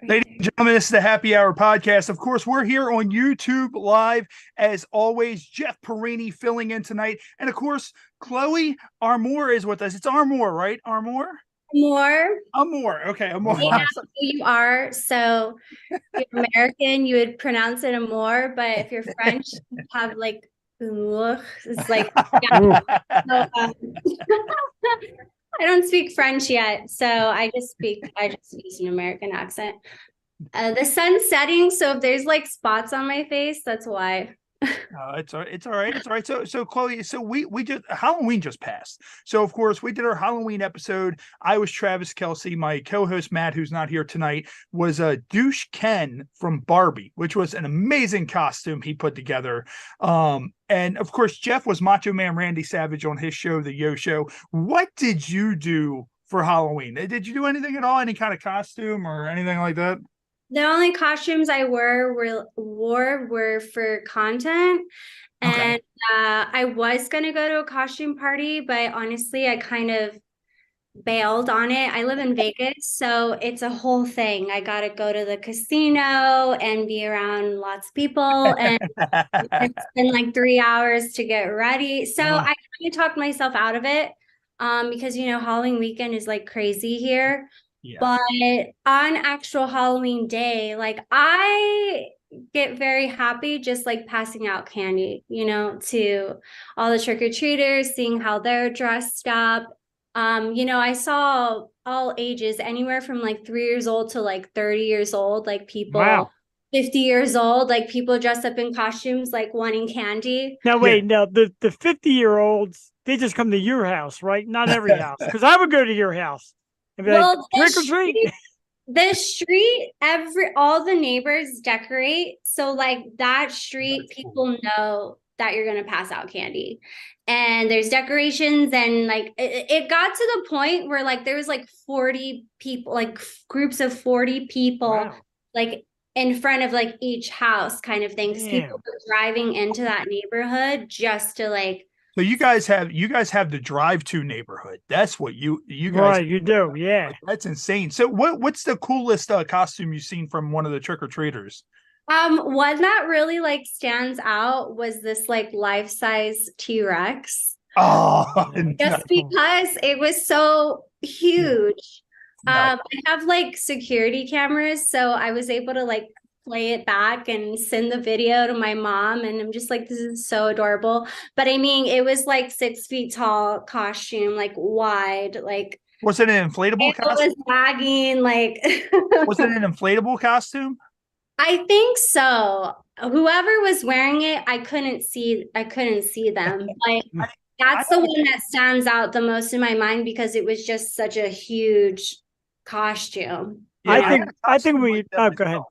Ladies and gentlemen, this is the Happy Hour podcast. Of course, we're here on YouTube live. As always, Jeff Perini filling in tonight. And of course, Chloe Amour is with us. It's Amour, right? Amour? More. Amour. Okay, Amour. I asked who you are. So if you're American, you would pronounce it Amour, but if you're French, you have like ugh. It's like yeah. So, I don't speak French yet, so I just use an American accent. The sun's setting, so if there's like spots on my face, that's why. It's all right. It's all right. It's all right. So Chloe, so we just Halloween just passed. So of course we did our Halloween episode. I was Travis Kelsey. My co-host Matt, who's not here tonight, was a douche Ken from Barbie, which was an amazing costume he put together. And of course Jeff was Macho Man Randy Savage on his show, The Yo Show. What did you do for Halloween? Did you do anything at all? Any kind of costume or anything like that? The only costumes I wore for content. Okay. And I was gonna go to a costume party, but honestly, I kind of bailed on it. I live in Vegas, so it's a whole thing. I gotta go to the casino and be around lots of people, and it's been like 3 hours to get ready. So I kind of talked myself out of it, because Halloween weekend is like crazy here. Yeah. But on actual Halloween day, like I get very happy just like passing out candy, to all the trick-or-treaters, seeing how they're dressed up. I saw all ages, anywhere from like 3 years old to like 30 years old, like people Wow. 50 years old, like people dressed up in costumes, like wanting candy. Now wait, now the 50-year-olds, they just come to your house, right? Not every house. Because I would go to your house and be like, trick or treat. The street, all the neighbors decorate. So like that street, people know that you're gonna pass out candy. And there's decorations, and like it got to the point where like there was like 40 people, like groups of 40 people, Wow. like in front of like each house kind of thing. Because people were driving into that neighborhood just to like. So you guys have the drive-to neighborhood. That's what you guys Right, you do, yeah. That's insane. So what's the coolest costume you've seen from one of the trick-or-treaters? One that really like stands out was this like life-size T-Rex. Oh, Just because it was so huge. No. I have like security cameras, so I was able to like play it back and send the video to my mom, and I'm just like, this is so adorable. But I mean, it was like 6 feet tall costume, like wide, like was it an inflatable costume? It was lagging, like was it an inflatable costume? I think so. Whoever was wearing it, I couldn't see them. Like that's the one that stands out the most in my mind because it was just such a huge costume. Yeah, I think we go ahead.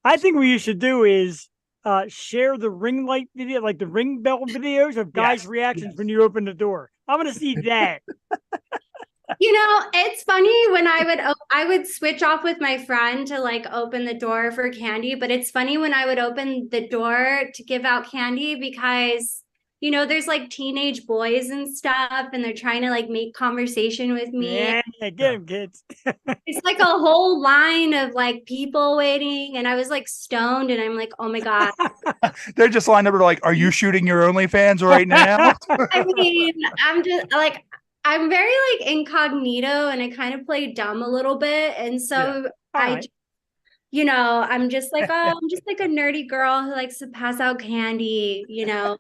I think what you should do is share the ring light video, like the ring bell videos of guys' reactions when you open the door. I want to see that. It's funny when I would switch off with my friend to like open the door for candy, but it's funny when I would open the door to give out candy because there's like teenage boys and stuff, and they're trying to like make conversation with me. Yeah, get them, kids. It's like a whole line of like people waiting, and I was like stoned, and I'm like, oh my God. They're just lined up to like, are you shooting your OnlyFans right now? I mean, I'm just like, I'm very like incognito, and I kind of play dumb a little bit. And so I'm just like, oh, I'm just like a nerdy girl who likes to pass out candy, but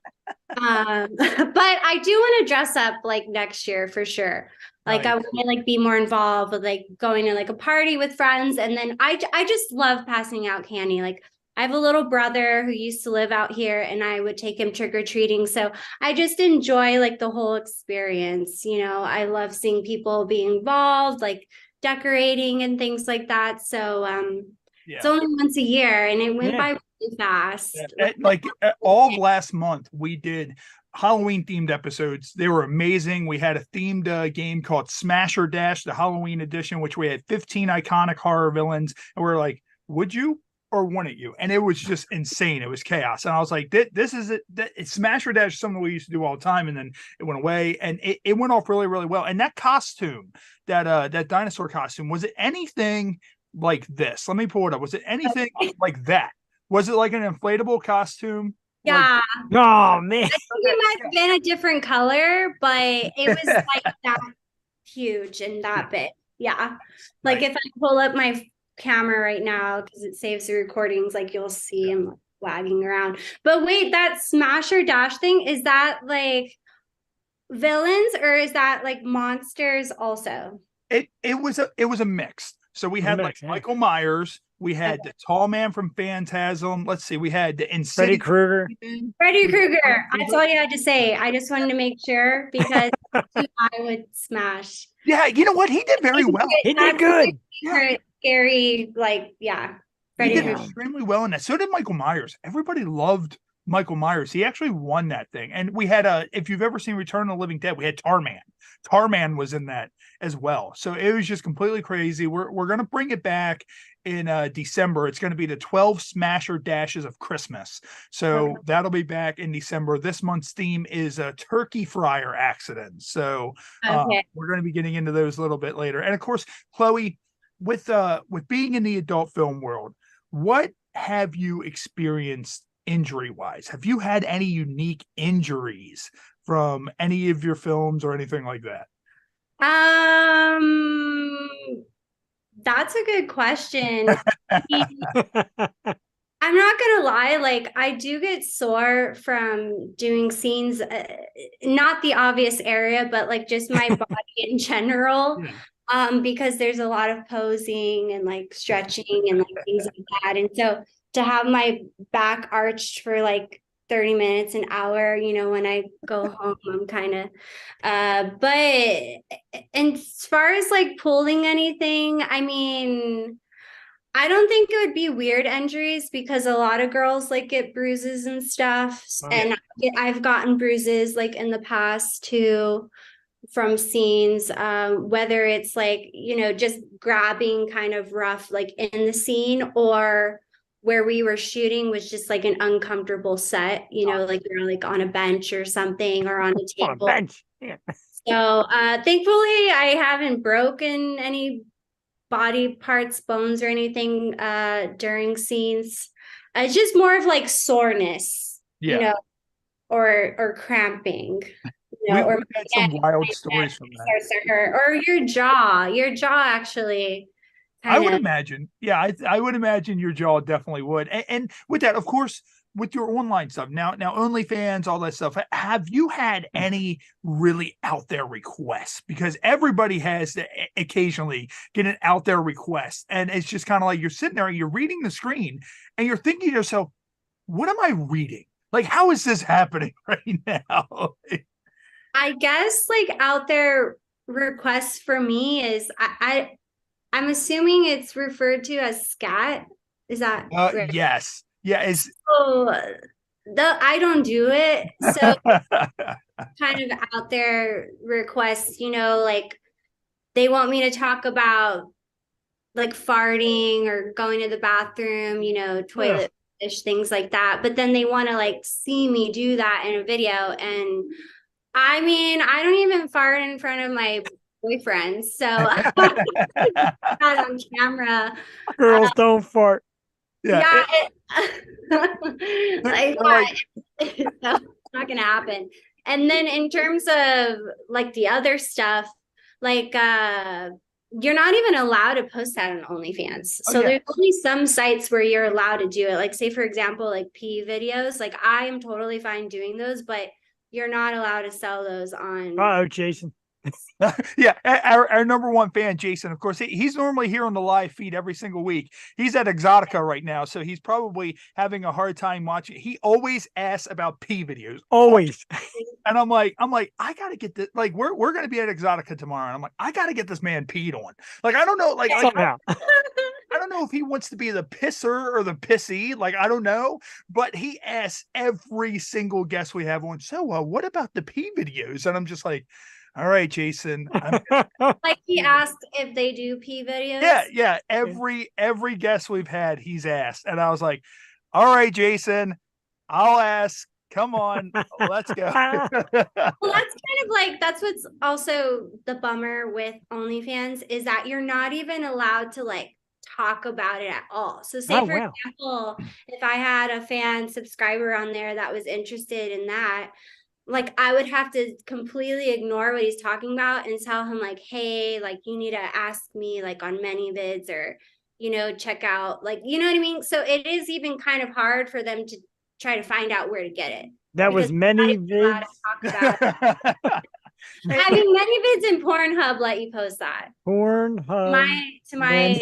I do want to dress up like next year for sure. Like I want to like be more involved with like going to like a party with friends. And then I just love passing out candy. Like I have a little brother who used to live out here, and I would take him trick-or-treating. So I just enjoy like the whole experience. I love seeing people be involved, like decorating and things like that. So it's only once a year, and it went by really fast. Like all of last month, we did Halloween themed episodes. They were amazing. We had a themed game called Smash or Dash, the Halloween edition, which we had 15 iconic horror villains. And we're like, would you or wouldn't you? And it was just insane. It was chaos. And I was like, this is it. Smash or Dash is something we used to do all the time. And then it went away, and it went off really, really well. And that costume, that dinosaur costume, was it anything like this? Let me pull it up. Was it anything like that? Was it like an inflatable costume? Yeah. Oh man. I think it might have been a different color, but it was like that huge and that big. Yeah. Like if I pull up my camera right now, because it saves the recordings, like you'll see him wagging around. But wait, that smash or dash thing, is that like villains or is that like monsters also? It was a mix. So we had like Michael Myers, we had the tall man from Phantasm. Let's see, we had the Freddy Krueger. Freddy Krueger. That's all you had to say. I just wanted to make sure because I would smash. Yeah, you know what? He did very well. He did good. Yeah. Scary, like He did extremely well in that. So did Michael Myers. Everybody loved Michael Myers. He actually won that thing. And we had if you've ever seen Return of the Living Dead, we had Tarman. Tarman was in that as well. So it was just completely crazy. We're gonna bring it back in December. It's going to be the 12 Smasher Dashes of Christmas. So that'll be back in December. This month's theme is a turkey fryer accident. So we're going to be getting into those a little bit later. And of course, Chloe, with being in the adult film world, what have you experienced injury wise? Have you had any unique injuries from any of your films or anything like that? That's a good question. I'm not gonna lie, like I do get sore from doing scenes, not the obvious area, but like just my body in general. Because there's a lot of posing and like stretching and like things like that. And so to have my back arched for like 30 minutes, an hour, when I go home, I'm kind of, but and as far as like pulling anything, I mean, I don't think it would be weird injuries because a lot of girls like get bruises and stuff. And I've gotten bruises like in the past too from scenes, whether it's like, just grabbing kind of rough, like in the scene, or where we were shooting was just like an uncomfortable set, like you're like on a bench or something or on a table. On a bench. Yeah. So thankfully I haven't broken any body parts, bones or anything during scenes. It's just more of like soreness, or cramping. We've had some wild stories from that. Or your jaw actually. I would imagine. Yeah, I would imagine your jaw definitely would. And with that, of course, with your online stuff, now OnlyFans, all that stuff, have you had any really out there requests? Because everybody has to occasionally get an out there request. And it's just kind of like you're sitting there and you're reading the screen and you're thinking to yourself, what am I reading? Like, how is this happening right now? I guess like out there requests for me is I'm assuming it's referred to as scat. Is that right? Yes. Yeah. I don't do it. So kind of out there requests, like they want me to talk about like farting or going to the bathroom, toilet fish, things like that. But then they want to like see me do that in a video. And I mean, I don't even fart in front of my boyfriend, so not on camera. Girls don't fart. Yeah, it's not gonna happen. And then in terms of like the other stuff, like you're not even allowed to post that on OnlyFans. So there's only some sites where you're allowed to do it. Like say for example, like pee videos. Like I am totally fine doing those, but you're not allowed to sell those on. Jason. Yeah, our number one fan, Jason, of course, he's normally here on the live feed every single week. He's at Exotica right now, so he's probably having a hard time watching. He always asks about pee videos. Always. And I'm like, I gotta get this. Like, we're gonna be at Exotica tomorrow, and I'm like, I gotta get this man peed on. Like, I don't know, like somehow. I don't know if he wants to be the pisser or the pissy. Like, I don't know, but he asks every single guest we have on. So, what about the pee videos? And I'm just like, all right, Jason. Like he asked if they do pee videos. Yeah. Every guest we've had, he's asked, and I was like, all right, Jason, I'll ask. Come on, let's go. Well, that's kind of like, that's what's also the bummer with OnlyFans is that you're not even allowed to like talk about it at all. So say for example, if I had a fan subscriber on there that was interested in that, like I would have to completely ignore what he's talking about and tell him like, hey, like you need to ask me like on ManyVids or, you know, check out like, you know what I mean? So it is even kind of hard for them to try to find out where to get it. That was ManyVids. I mean, ManyVids and Pornhub let you post that. Pornhub. To my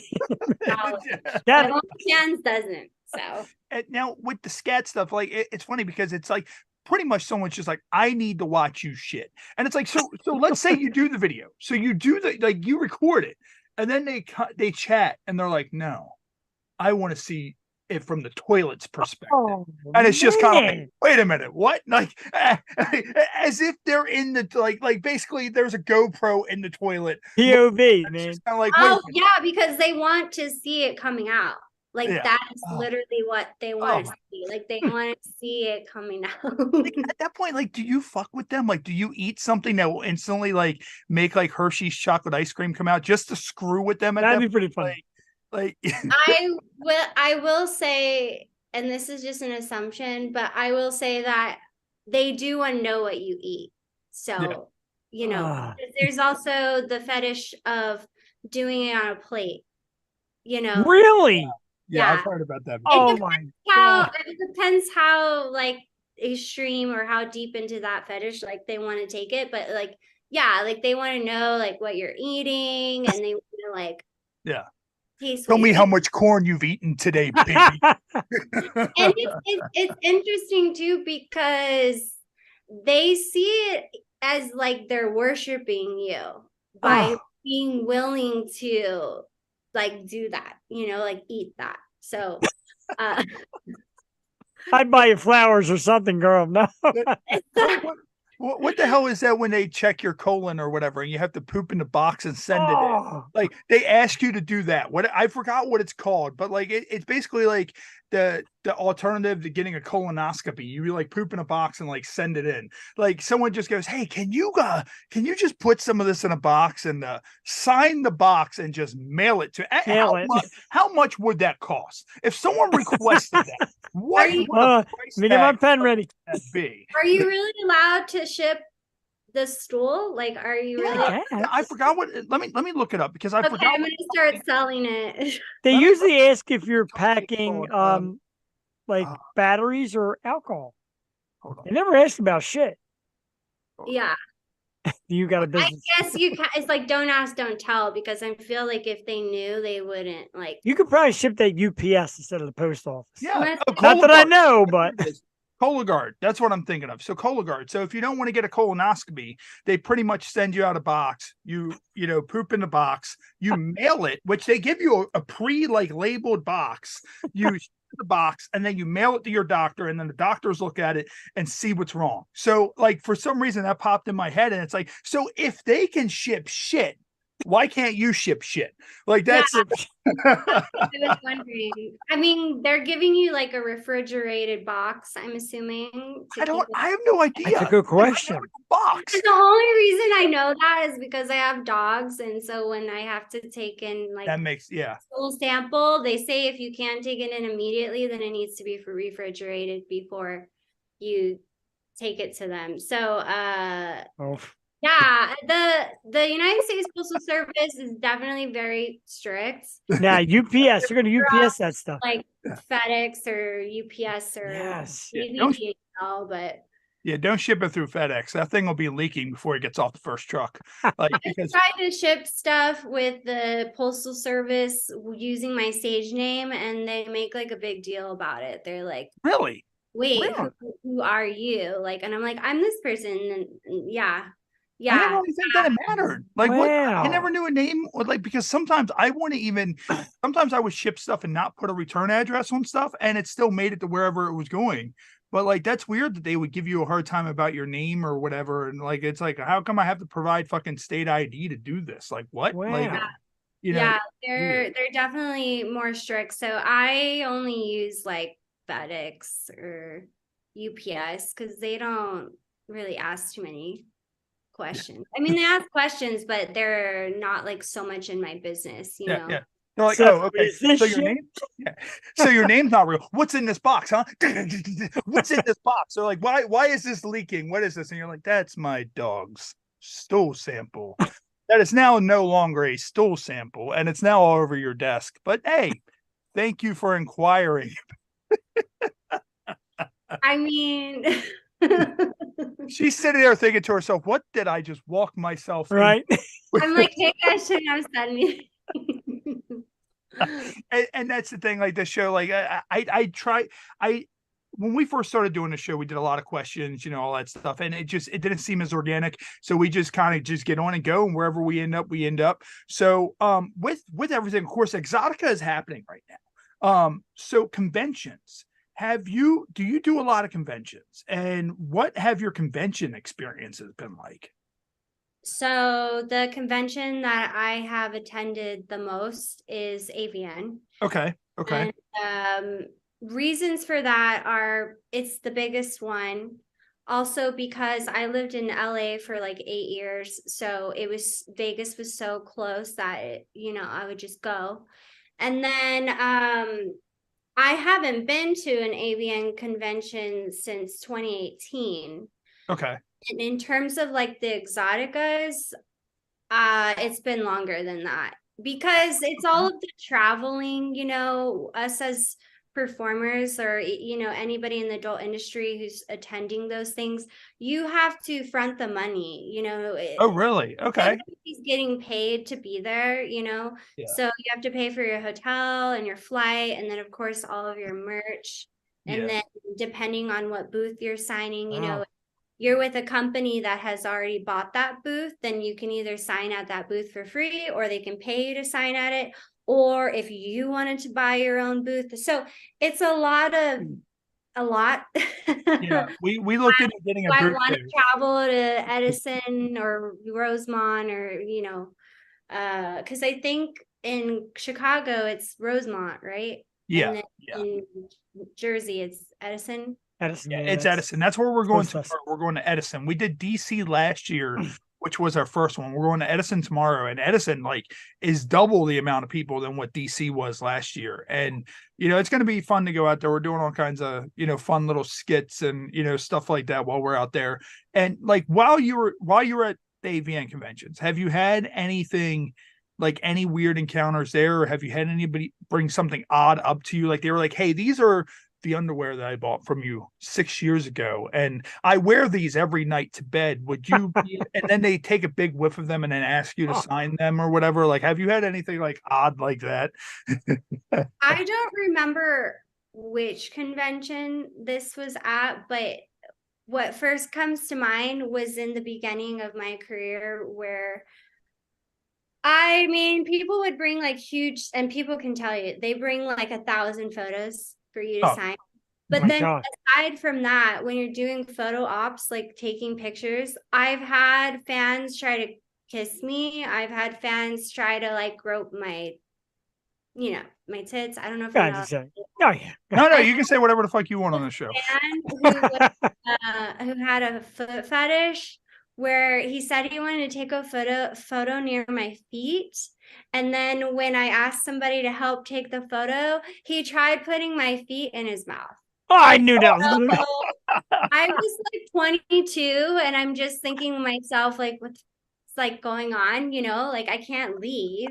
knowledge. OnlyFans doesn't. So and now with the scat stuff, like it's funny because it's like pretty much someone's just like, I need to watch you shit. And it's like, so let's say you do the video. So you do like you record it and then they chat and they're like, no, I want to see it from the toilet's perspective. And it's just kind of like, wait a minute, what? Like as if they're in the like basically there's a GoPro in the toilet. POV, man. Like, yeah, because they want to see it coming out. Like that is literally what they want to see. Like they want to see it coming out. Like, at that point, like, do you fuck with them? Like, do you eat something that will instantly like make like Hershey's chocolate ice cream come out just to screw with them? That'd be pretty funny. Like I will say, and this is just an assumption, but I will say that they do want to know what you eat. So, you know, there's also the fetish of doing it on a plate. You know, really? Yeah, I've heard about that. Oh my God. It depends how like extreme or how deep into that fetish like they want to take it, but like like they want to know like what you're eating and they want to like tell me how much corn you've eaten today, baby. And it's interesting too because they see it as like they're worshiping you by being willing to like do that, you know, like eat that. So I'd buy you flowers or something, girl. No. What the hell is that when they check your colon or whatever and you have to poop in the box and send it in? Like they ask you to do that. What I forgot what it's called, but like it's basically like the alternative to getting a colonoscopy. You like poop in a box and like send it in. Like someone just goes, hey, can you just put some of this in a box and sign the box and just mail it to how much would that cost? If someone requested that, what let me get my pen ready. Be? Are you really allowed to ship the stool? Like, are you really? I forgot what. Let me look it up because I forgot. I'm gonna start selling it. They usually ask if you're packing like batteries or alcohol. They never ask about shit. Yeah. You got a business. I guess you can. It's like don't ask, don't tell, because I feel like if they knew, they wouldn't like. You could probably ship that UPS instead of the post office. Yeah, not that I know, but. Cologuard. That's what I'm thinking of. So Cologuard. So if you don't want to get a colonoscopy, they pretty much send you out a box. You know, poop in the box. You mail it, which they give you a labeled box. You ship the box and then you mail it to your doctor, and then the doctors look at it and see what's wrong. So like for some reason that popped in my head, and it's like, so if they can ship shit, why can't you ship shit? Like that's I was wondering. I mean, they're giving you like a refrigerated box, I'm assuming. I have no idea. That's a good question. Box. The only reason I know that is because I have dogs, and so when I have to take in like that makes stool sample, they say if you can't take it in immediately, then it needs to be refrigerated before you take it to them. So yeah, the United States Postal Service is definitely very strict. Now, UPS, you're going to UPS that stuff. Like FedEx or UPS or maybe DHL, but don't ship it through FedEx. That thing will be leaking before it gets off the first truck. Like I tried to ship stuff with the Postal Service using my stage name, and they make like a big deal about it. They're like, really? Wait, who are you? Like, and I'm like, I'm this person, and I never really think that it mattered. Like what? I never knew a name. Like because sometimes I would ship stuff and not put a return address on stuff, and it still made it to wherever it was going. But like that's weird that they would give you a hard time about your name or whatever. And like it's like, how come I have to provide fucking state ID to do this? Like what? Wow. Like they're definitely more strict. So I only use like FedEx or UPS because they don't really ask too many questions. I mean, they ask questions, but they're not like so much in my business, you know. They're like, So, oh, okay. is this So your shit? name? Yeah. So your name's not real. What's in this box, huh? What's in this box? They're like, why is this leaking? What is this? And you're like, that's my dog's stool sample. That is now no longer a stool sample, and it's now all over your desk. But hey, thank you for inquiring. I mean, She's sitting there thinking to herself, what did I just walk myself in? Right. I'm like, hey guys, shouldn't have said anything. And that's the thing, like the show, like I try, when we first started doing the show, we did a lot of questions, you know, all that stuff, and it didn't seem as organic. So we just kind of just get on and go, and wherever we end up, we end up. So with everything, of course, Exotica is happening right now. So conventions. Do you do a lot of conventions, and what have your convention experiences been like? So the convention that I have attended the most is AVN. Okay. And reasons for that are it's the biggest one. Also because I lived in LA for like 8 years. So Vegas was so close that, I would just go. And then I haven't been to an AVN convention since 2018. Okay. And in terms of like the Exoticas, it's been longer than that because it's all of the traveling, us as performers or, anybody in the adult industry who's attending those things, you have to front the money, Oh, really? Okay. He's getting paid to be there, Yeah. so you have to pay for your hotel and your flight. And then of course, all of your merch. And then depending on what booth you're signing, you're with a company that has already bought that booth, then you can either sign at that booth for free or they can pay you to sign at it. Or if you wanted to buy your own booth. So it's a lot. Yeah, we looked into getting a booth. I want to travel to Edison or Rosemont or, because I think in Chicago, it's Rosemont, right? Yeah. And then in Jersey, it's Edison. Edison, yeah, it's Edison. That's where we're going to. Us. We're going to Edison. We did DC last year, which was our first one. We're going to Edison tomorrow, and Edison is double the amount of people than what DC was last year. And it's going to be fun to go out there. We're doing all kinds of fun little skits and stuff like that while we're out there. And while you were at the AVN conventions, have you had anything? Like any weird encounters there, or have you had anybody bring something odd up to you? Like they were like, hey, these are the underwear that I bought from you 6 years ago, and I wear these every night to bed. Would you and then they take a big whiff of them and then ask you to sign them or whatever? Like, have you had anything like odd like that? I don't remember which convention this was at, but what first comes to mind was in the beginning of my career where people would bring like huge, and people can tell you, they bring like 1,000 photos for you to sign. But then aside from that, when you're doing photo ops, like taking pictures, I've had fans try to kiss me. I've had fans try to like grope my tits. I don't know if you know. Oh, yeah. No, you can say whatever the fuck you want on the show. Who had a foot fetish, where he said he wanted to take a photo near my feet. And then when I asked somebody to help take the photo, he tried putting my feet in his mouth. Oh, I knew that was going I was like 22 and I'm just thinking to myself, like, what's like going on? Like I can't leave.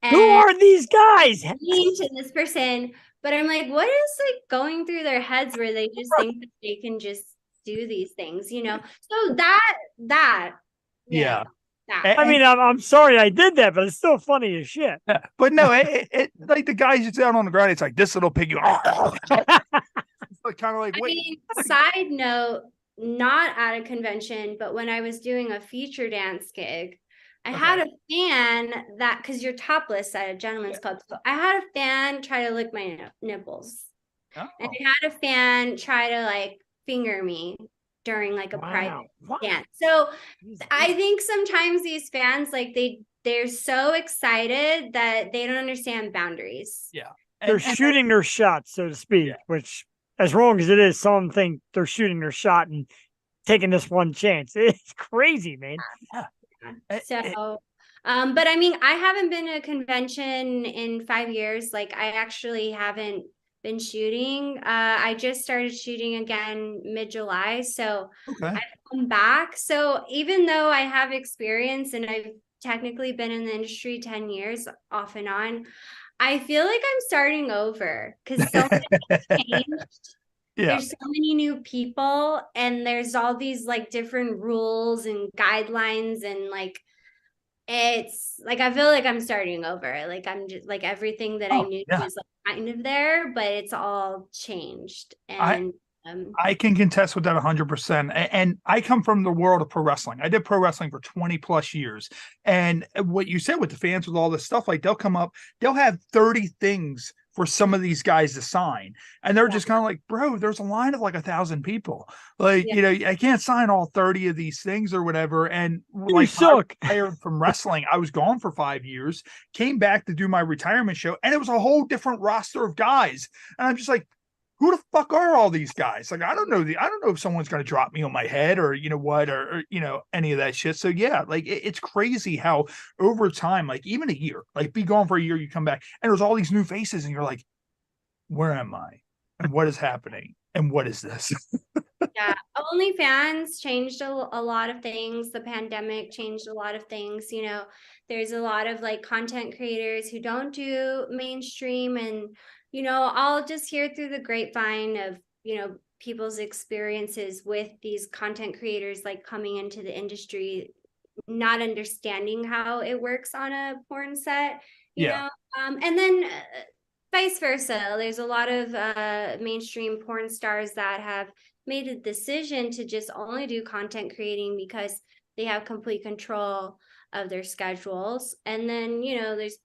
And who are these guys? To this person, but I'm like, what is like going through their heads where they just think that they can just do these things, So that yeah. I mean, I'm sorry I did that, but it's still funny as shit. But no, it like the guys just down on the ground. It's like this little piggy. It's like kind of like. Side note, not at a convention, but when I was doing a feature dance gig, I had a fan that, because you're topless at a gentleman's club, so I had a fan try to lick my nipples, and I had a fan try to like finger me during like a private dance. So I think sometimes these fans, like they're so excited that they don't understand boundaries. Yeah. They're shooting their shot, so to speak, which as wrong as it is, some think they're shooting their shot and taking this one chance. It's crazy, man. So But I mean, I haven't been to a convention in 5 years. Like, I actually haven't been shooting. I just started shooting again mid-July, so Okay. I've come back. So even though I have experience and I've technically been in the industry 10 years off and on, I feel like I'm starting over because so much has changed. Yeah. There's so many new people, and there's all these like different rules and guidelines, and like it's like I feel like I'm starting over. Like I'm just like everything that I Oh, knew yeah. was like kind of there, but it's all changed. I And um I can contest with that 100%. And I come from the world of pro wrestling. I did pro wrestling for 20 plus years. And what you said with the fans with all this stuff, like they'll come up, they'll have 30 things for some of these guys to sign. And they're yeah, just kind of like, bro, there's a line of like 1,000 people. Like, yeah. I can't sign all 30 of these things or whatever. And You like when I suck. retired from wrestling, I was gone for 5 years, came back to do my retirement show, and it was a whole different roster of guys. And I'm just like, who the fuck are all these guys? Like, I don't know if someone's going to drop me on my head or, what, or any of that shit. So yeah, like it's crazy how over time, like even a year, like be gone for a year, you come back and there's all these new faces and you're like, where am I? And what is happening? And what is this? Yeah, OnlyFans changed a lot of things. The pandemic changed a lot of things. There's a lot of like content creators who don't do mainstream, and I'll just hear through the grapevine of people's experiences with these content creators like coming into the industry, not understanding how it works on a porn set. Yeah. And then vice versa. There's a lot of mainstream porn stars that have made a decision to just only do content creating because they have complete control of their schedules. And then, there's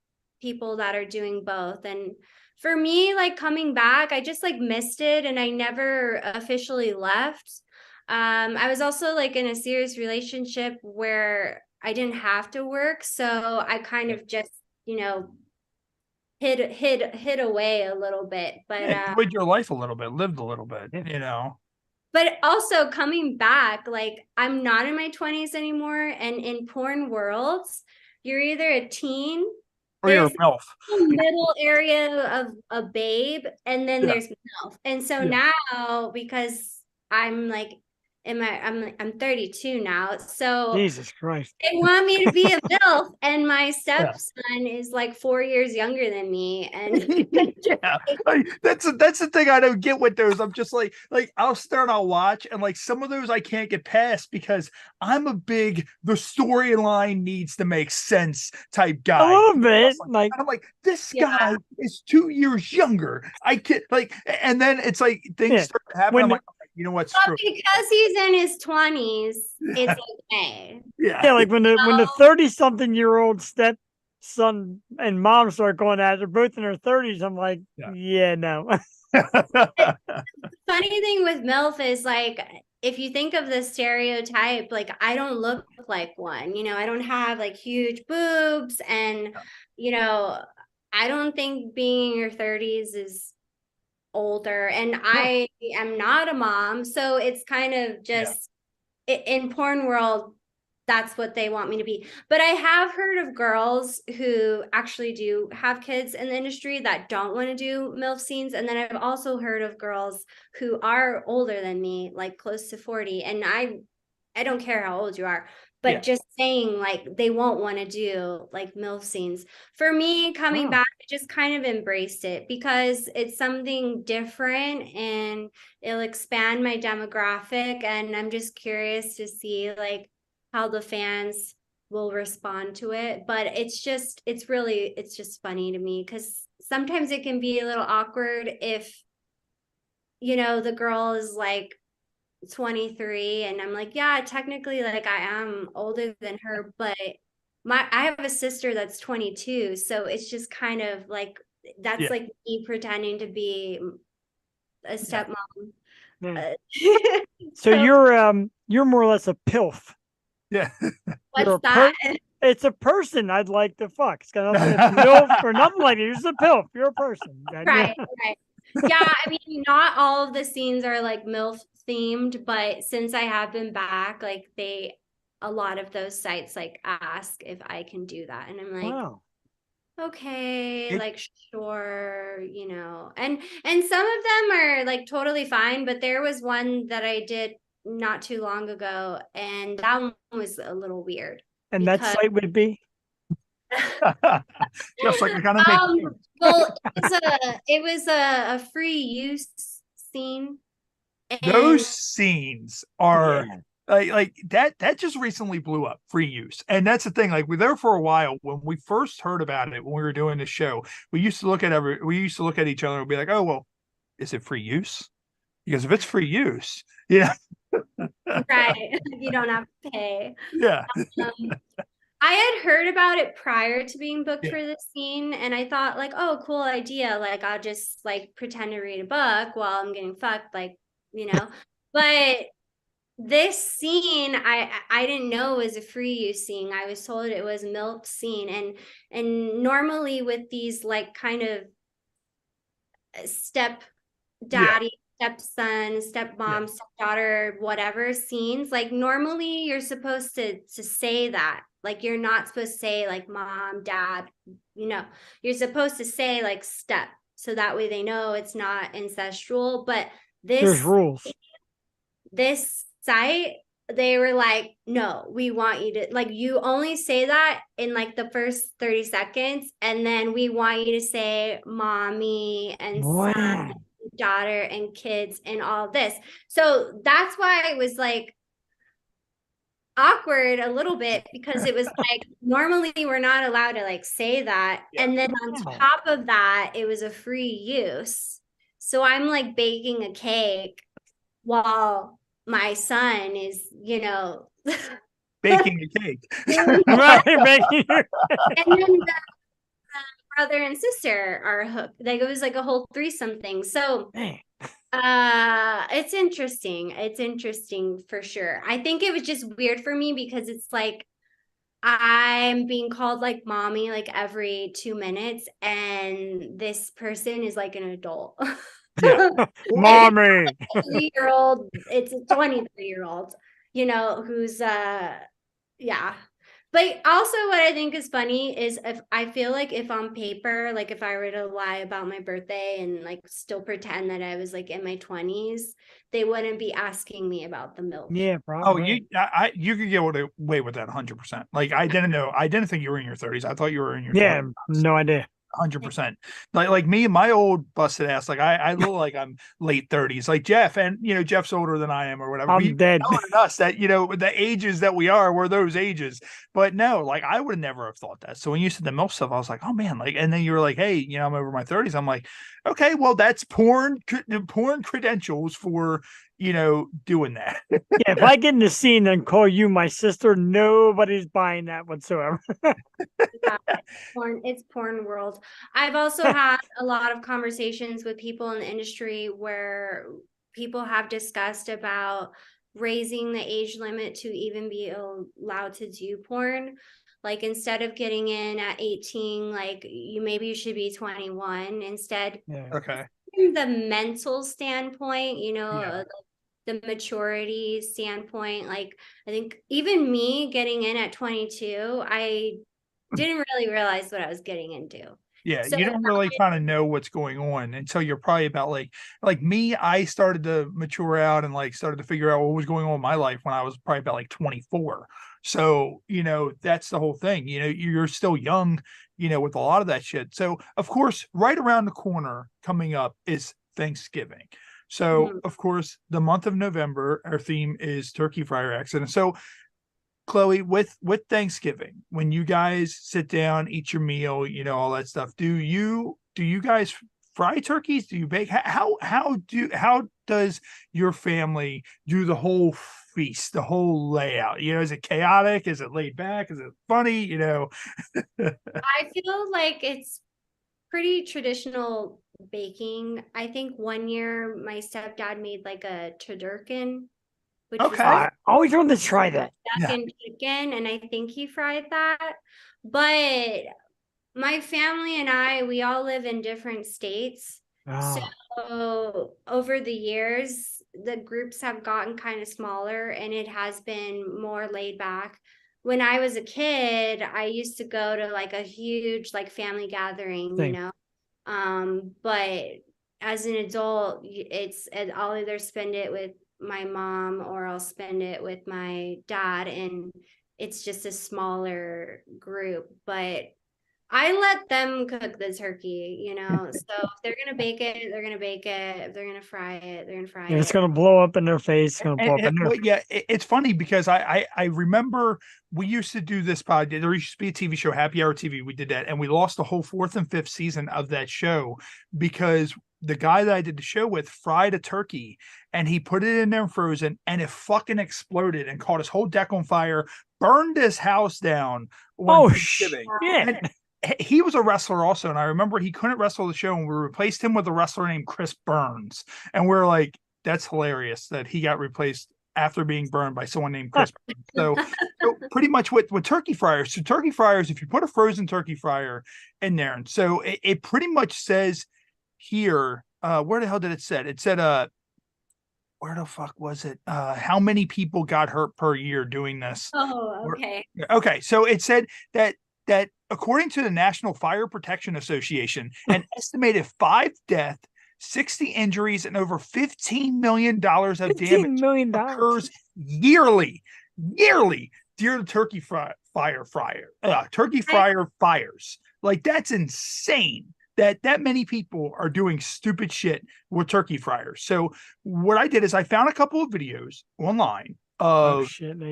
people that are doing both. And for me, like coming back, I just like missed it and I never officially left. I was also like in a serious relationship where I didn't have to work. So I kind of just, hid away a little bit. But Enjoyed your life a little bit, lived a little bit, But also coming back, like I'm not in my 20s anymore. And in porn worlds, you're either a teen, or you're a there's MILF. a middle area of a babe, and then Yeah. there's MILF. And so Yeah. now, because I'm like I'm 32 now, so Jesus Christ. they want me to be a MILF, and my Yeah. stepson is like 4 years younger than me. And Yeah, that's the thing I don't get with those. I'm just like I'll start and I'll watch, and like some of those I can't get past because I'm a big the storyline needs to make sense type guy. A little bit, like And I'm like, this Yeah. guy is 2 years younger. I can't like, and then it's like things Yeah. start to happen. When I'm the- like, you know what? But Screw it. because he's in his 20s, it's okay. yeah, like when the 30-something-year-old stepson and mom start going at it, they're both in their 30s. I'm like, yeah no. Funny thing with MILF is like, if you think of the stereotype, like I don't look like one, I don't have like huge boobs, and I don't think being in your 30s is older, and I am not a mom, so it's kind of just in porn world, that's what they want me to be. But I have heard of girls who actually do have kids in the industry that don't want to do MILF scenes. And then I've also heard of girls who are older than me, like close to 40. And I don't care how old you are, but just saying like they won't want to do like MILF scenes. For me, coming back, I just kind of embraced it because it's something different and it'll expand my demographic. And I'm just curious to see like how the fans will respond to it. But it's just funny to me because sometimes it can be a little awkward if the girl is like 23 and I'm like, yeah, technically like I am older than her, but I have a sister that's 22, so it's just kind of like that's like me pretending to be a stepmom. Yeah. So you're more or less a PILF. Yeah. What's that? It's a person I'd like to fuck. It's got nothing to MILF or nothing like it. You're just a PILF. You're a person. Right. Yeah, I mean, not all of the scenes are like MILF themed, but since I have been back, like a lot of those sites like ask if I can do that. And I'm like, Wow. okay, like sure, you know. And some of them are like totally fine, but there was one that I did not too long ago, and that one was a little weird. And that site would be? Just like I kind of make well, it was a free use scene. those And scenes are like that just recently blew up, free use. And that's the thing, like we're there for a while. When we first heard about it, when we were doing the show, we used to look at each other and be like, oh well, is it free use? Because if it's free use, yeah. right, you don't have to pay. Yeah. I had heard about it prior to being booked for this scene, and I thought like, oh, cool idea. Like I'll just like pretend to read a book while I'm getting fucked, like, you know. But this scene, I didn't know it was a free use scene. I was told it was a MILF scene, and normally with these like kind of step daddy, stepson, stepmom, stepdaughter, whatever scenes, like normally you're supposed to say that. Like you're not supposed to say like mom, dad, you know, you're supposed to say like step, so that way they know it's not incestual. But there's rules. This site, they were like, no, we want you to, like, you only say that in like the first 30 seconds, and then we want you to say mommy and son, daughter and kids and all this. So that's why it was like awkward a little bit, because it was like normally we're not allowed to like say that, and then on top of that it was a free use. So I'm like baking a cake while my son is, you know, baking a cake. Right, baking. And then the brother and sister are hooked. Like it was like a whole threesome thing. So it's interesting for sure. I think it was just weird for me because it's like I'm being called like mommy like every 2 minutes, and this person is like an adult. Yeah. Mommy. It's a 23-year-old, you know, who's yeah. But also what I think is funny is if I feel like if on paper, like if I were to lie about my birthday and like still pretend that I was like in my 20s, they wouldn't be asking me about the milk. Yeah, probably. Oh, you could get away with that 100%. Like I didn't think you were in your 30s. I thought you were in your 20s. No idea. 100%. Like me and my old busted ass, like I look like I'm late 30s, like Jeff, and you know Jeff's older than I am or whatever. I'm dead. Us that, you know, the ages that we are, we're those ages. But no, like I would never have thought that. So when you said the MILF stuff, I was like, oh man, like, and then you were like, hey, you know, I'm over my 30s. I'm like, okay, well that's porn credentials for, you know, doing that. Yeah, if I get in the scene and call you my sister, nobody's buying that whatsoever. It's porn world. I've also had a lot of conversations with people in the industry where people have discussed about raising the age limit to even be allowed to do porn. Like instead of getting in at 18, like you should be 21 instead. Yeah. Okay. From the mental standpoint, you know, the maturity standpoint, like I think even me getting in at 22, I didn't really realize what I was getting into. Yeah, So you don't really kind of know what's going on until you're probably about like me. I started to mature out and like started to figure out what was going on in my life when I was probably about like 24. So, you know, that's the whole thing. You know, you're still young, you know, with a lot of that shit. So, of course, right around the corner coming up is Thanksgiving. So, of course, the month of November, our theme is turkey fryer accident. So, Chloe, with Thanksgiving, when you guys sit down, eat your meal, you know, all that stuff, do you guys fry turkeys? Do you bake? How does your family do the whole feast, the whole layout? You know, is it chaotic? Is it laid back? Is it funny? You know, I feel like it's pretty traditional baking. I think one year my stepdad made like a turducken, which was I always wanted to try that. duck and chicken, and I think he fried that. But my family and we all live in different states. So over the years, the groups have gotten kind of smaller and it has been more laid back. When I was a kid, I used to go to like a huge like family gathering, Same. you know. But as an adult, I'll either spend it with my mom or I'll spend it with my dad, and it's just a smaller group. But I let them cook the turkey, you know. So if they're gonna bake it, they're gonna bake it. If they're gonna fry it, they're gonna fry And it. it's gonna blow up in their face. It's gonna blow up in their Well, yeah, it's funny because I remember we used to do this pod. There used to be a TV show, Happy Hour TV. We did that, and we lost the whole 4th and 5th season of that show because the guy that I did the show with fried a turkey and he put it in there frozen, and it fucking exploded and caught his whole deck on fire, burned his house down. Oh shit! And he was a wrestler also, and I remember he couldn't wrestle the show, and we replaced him with a wrestler named Chris Burns, and we're like, that's hilarious that he got replaced after being burned by someone named Chris Burns. So pretty much with turkey fryers. So turkey fryers, if you put a frozen turkey fryer in there, and so it pretty much says here, where the hell did it say? It said, where the fuck was it? How many people got hurt per year doing this? Oh, okay. Okay, so it said that according to the National Fire Protection Association, an estimated 5 deaths, 60 injuries, and over $15 million of damage occurs yearly due to turkey fryer fires. Like, that's insane that many people are doing stupid shit with turkey fryers. So what I did is I found a couple of videos online of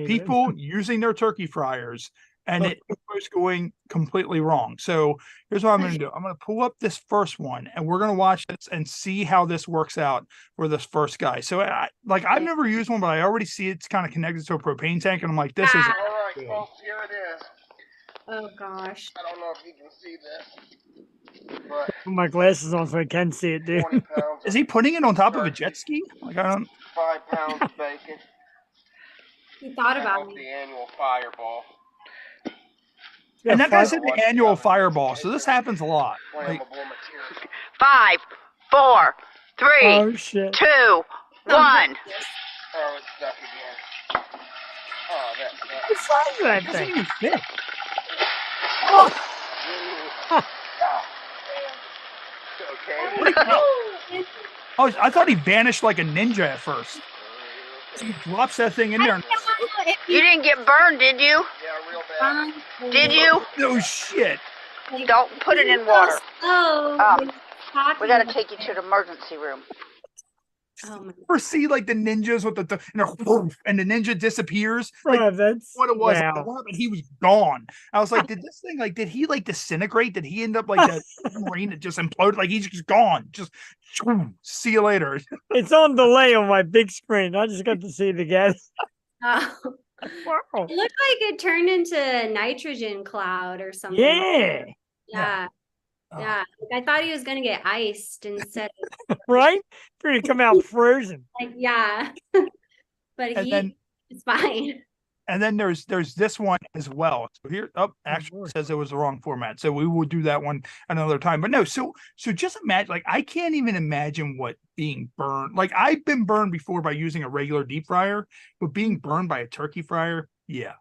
people using their turkey fryers, and it was going completely wrong. So here's what I'm going to do. I'm going to pull up this first one, and we're going to watch this and see how this works out for this first guy. So I've never used one, but I already see it's kind of connected to a propane tank, and I'm like, this is all right, folks, here it is. Oh gosh. I don't know if you can see this, but Put my glasses on so I can see it, dude. 20 pounds. Is he putting it on top of a jet ski? Like, I don't. 5 pounds of bacon. He thought about and me. the annual fireball. Yeah, And that guy 5 said the annual fireball, so this happens a lot. Like, Flammable material. 5, 4, 3, Oh shit! 2, 1. Oh, it's stuck again. Oh, that's What size is that it doesn't thing? even fit. okay. Oh, I thought he vanished like a ninja at first. He drops that thing in there. You didn't get burned, did you? Yeah, real bad. Did you? No shit. Don't put it in water. Oh, We gotta take you to the emergency room. Oh my Ever see like the ninjas with and the ninja disappears? Like, Oh, that's what it was. wow. And he was gone. I was like, did this thing did he disintegrate? Did he end up like the marine that just imploded? Like, he's just gone. Just see you later. It's on delay on my big screen. I just got to see it again. Oh. Wow. It looked like it turned into a nitrogen cloud or something. Yeah. Yeah. Oh. Yeah. Like, I thought he was gonna get iced instead of Right? For you to come out frozen. like, yeah. But it's fine. And then there's this one as well. So here, actually it says it was the wrong format. So we will do that one another time. But no, so just imagine, like, I can't even imagine what being burned. Like, I've been burned before by using a regular deep fryer, but being burned by a turkey fryer, yeah,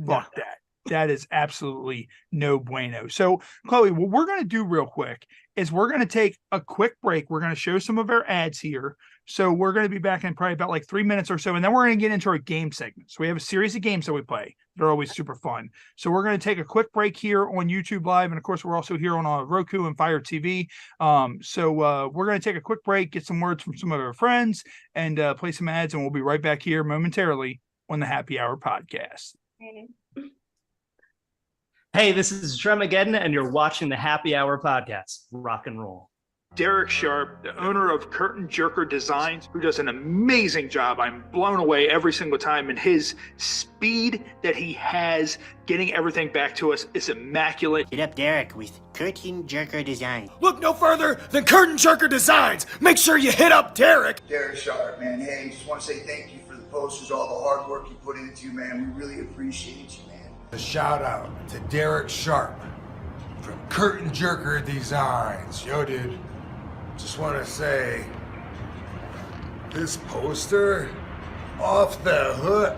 fuck that. That is absolutely no bueno. So, Chloe, what we're going to do real quick is we're going to take a quick break. We're going to show some of our ads here. So we're going to be back in probably about like 3 minutes or so. And then we're going to get into our game segment. So we have a series of games that we play. They're always super fun. So we're going to take a quick break here on YouTube Live. And of course, we're also here on Roku and Fire TV. So we're going to take a quick break, get some words from some of our friends, and play some ads. And we'll be right back here momentarily on the Happy Hour podcast. Okay. Hey, this is Dremageddon, and you're watching the Happy Hour podcast. Rock and roll. Derek Sharp, the owner of Curtain Jerker Designs, who does an amazing job. I'm blown away every single time, and his speed that he has getting everything back to us is immaculate. Hit up Derek with Curtain Jerker Design. Look no further than Curtain Jerker Designs. Make sure you hit up Derek. Derek Sharp, man. Hey, just want to say thank you for the posters, all the hard work you put into, man. We really appreciate you, man. A shout out to Derek Sharp from Curtain Jerker Designs. Yo, dude, just want to say This poster? Off the hook.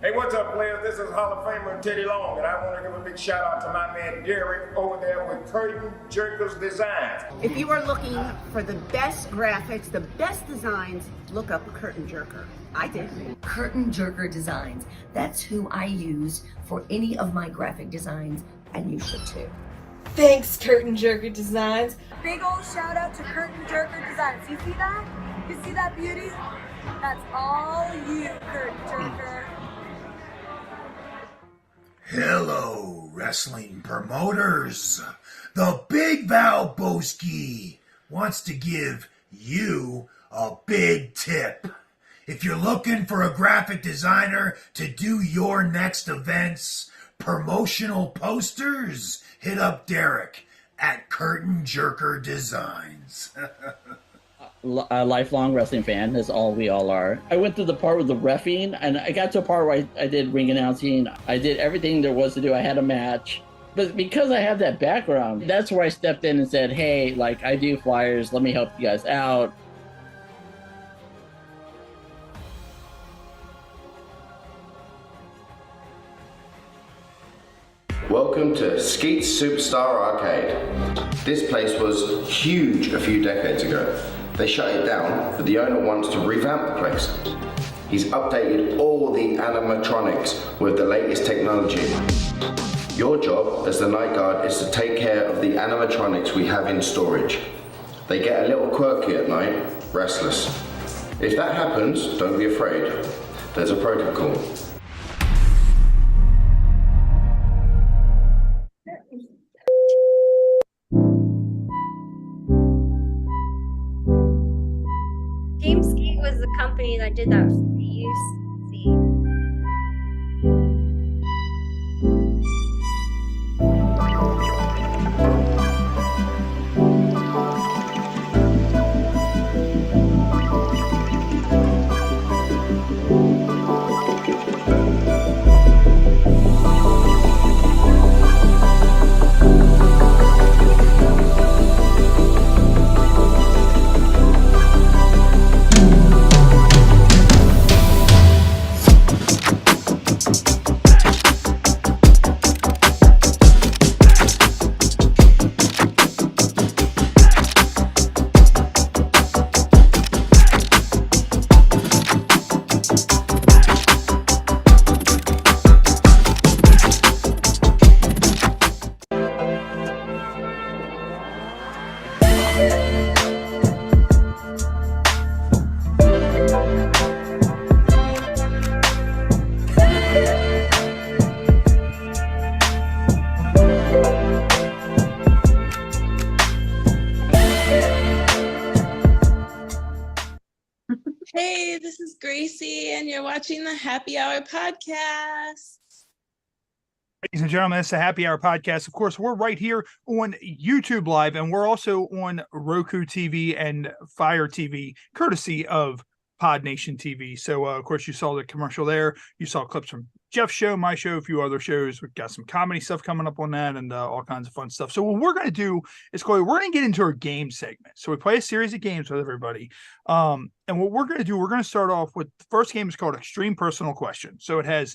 Hey, what's up, players? This is Hall of Famer Teddy Long, and I want to give a big shout out to my man Derek over there with Curtain Jerkers Designs. If you are looking for the best graphics, the best designs, look up Curtain Jerker. I did. Curtain Jerker Designs. That's who I use for any of my graphic designs, and you should too. Thanks, Curtain Jerker Designs. Big old shout out to Curtain Jerker Designs. You see that? You see that beauty? That's all you, Curtain Jerker. Hello, wrestling promoters. The Big Valboski wants to give you a big tip. If you're looking for a graphic designer to do your next events, promotional posters, hit up Derek at Curtain Jerker Designs. A lifelong wrestling fan, as we all are. I went through the part with the reffing, and I got to a part where I did ring announcing. I did everything there was to do. I had a match. But because I have that background, that's where I stepped in and said, hey, like, I do flyers. Let me help you guys out. Welcome to Skeet's Superstar Arcade. This place was huge a few decades ago. They shut it down, but the owner wants to revamp the place. He's updated all the animatronics with the latest technology. Your job as the night guard is to take care of the animatronics we have in storage. They get a little quirky at night, restless. If that happens, don't be afraid. There's a protocol. Was the company that did that for you. Hey, this is Gracie, and you're watching the Happy Hour podcast. Ladies and gentlemen, it's the Happy Hour podcast. Of course, we're right here on YouTube Live, and we're also on Roku TV and Fire TV, courtesy of Pod Nation TV. So, of course, you saw the commercial there. You saw clips from Jeff's show, my show, a few other shows. We've got some comedy stuff coming up on that and all kinds of fun stuff. So what we're going to do is, Chloe, we're going to get into our game segment. So we play a series of games with everybody. And what we're going to do, we're going to start off with the first game is called Extreme Personal Question. So it has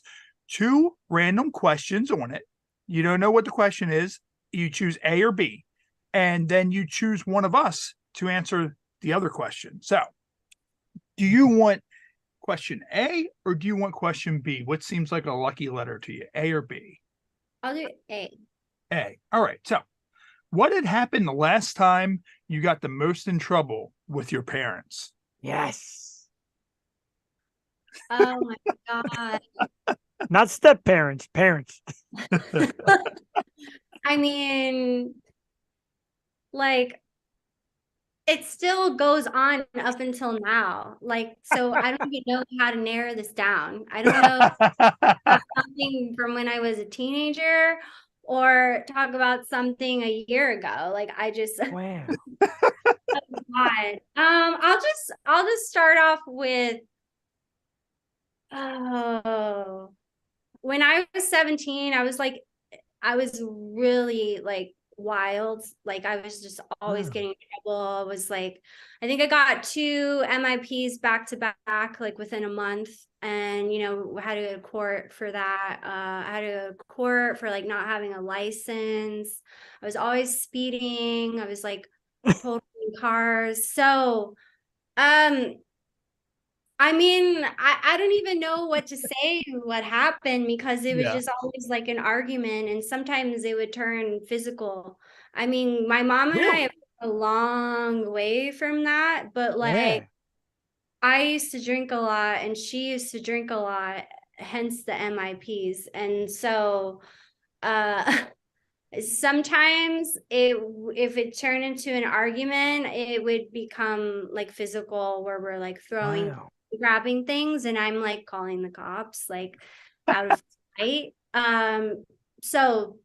2 random questions on it. You don't know what the question is. You choose A or B, and then you choose one of us to answer the other question. So do you want question A or do you want question B? What seems like a lucky letter to you, A or B? I'll do A. A. All right. So what had happened the last time you got the most in trouble with your parents? Yes. Oh my God. Not step parents, parents. I mean, like, it still goes on up until now. Like, so I don't even know how to narrow this down. I don't know if something from when I was a teenager or talk about something a year ago. Like, I just wow. Oh God. I'll just start off with when I was 17, I was really like wild. Like I was just always getting in trouble. I was like, I think I got 2 MIPs back to back, like within a month. And, you know, I had to go to court for that. I had to go to court for like not having a license. I was always speeding. I was like totaling cars. So, I mean, I don't even know what to say, what happened, because it was just always like an argument, and sometimes it would turn physical. I mean, my mom and I have a long way from that, but like I used to drink a lot and she used to drink a lot, hence the MIPs. And so sometimes if it turned into an argument, it would become like physical, where we're like throwing, grabbing things, and I'm like calling the cops, like out of spite. So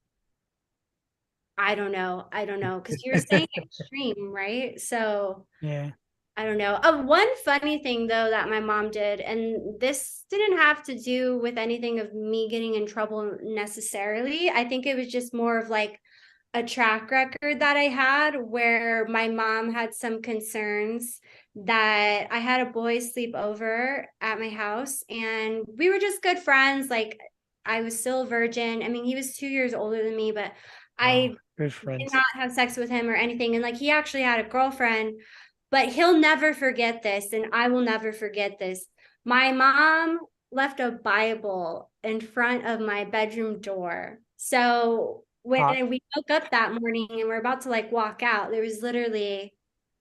I don't know, because you were saying extreme, right? So yeah, I don't know. One funny thing though that my mom did, and this didn't have to do with anything of me getting in trouble necessarily. I think it was just more of like a track record that I had, where my mom had some concerns that I had a boy sleep over at my house, and we were just good friends. Like I was still a virgin. I mean, he was 2 years older than me, but I did not have sex with him or anything. And like he actually had a girlfriend. But he'll never forget this, and I will never forget this. My mom left a Bible in front of my bedroom door. So when we woke up that morning and we're about to like walk out, there was literally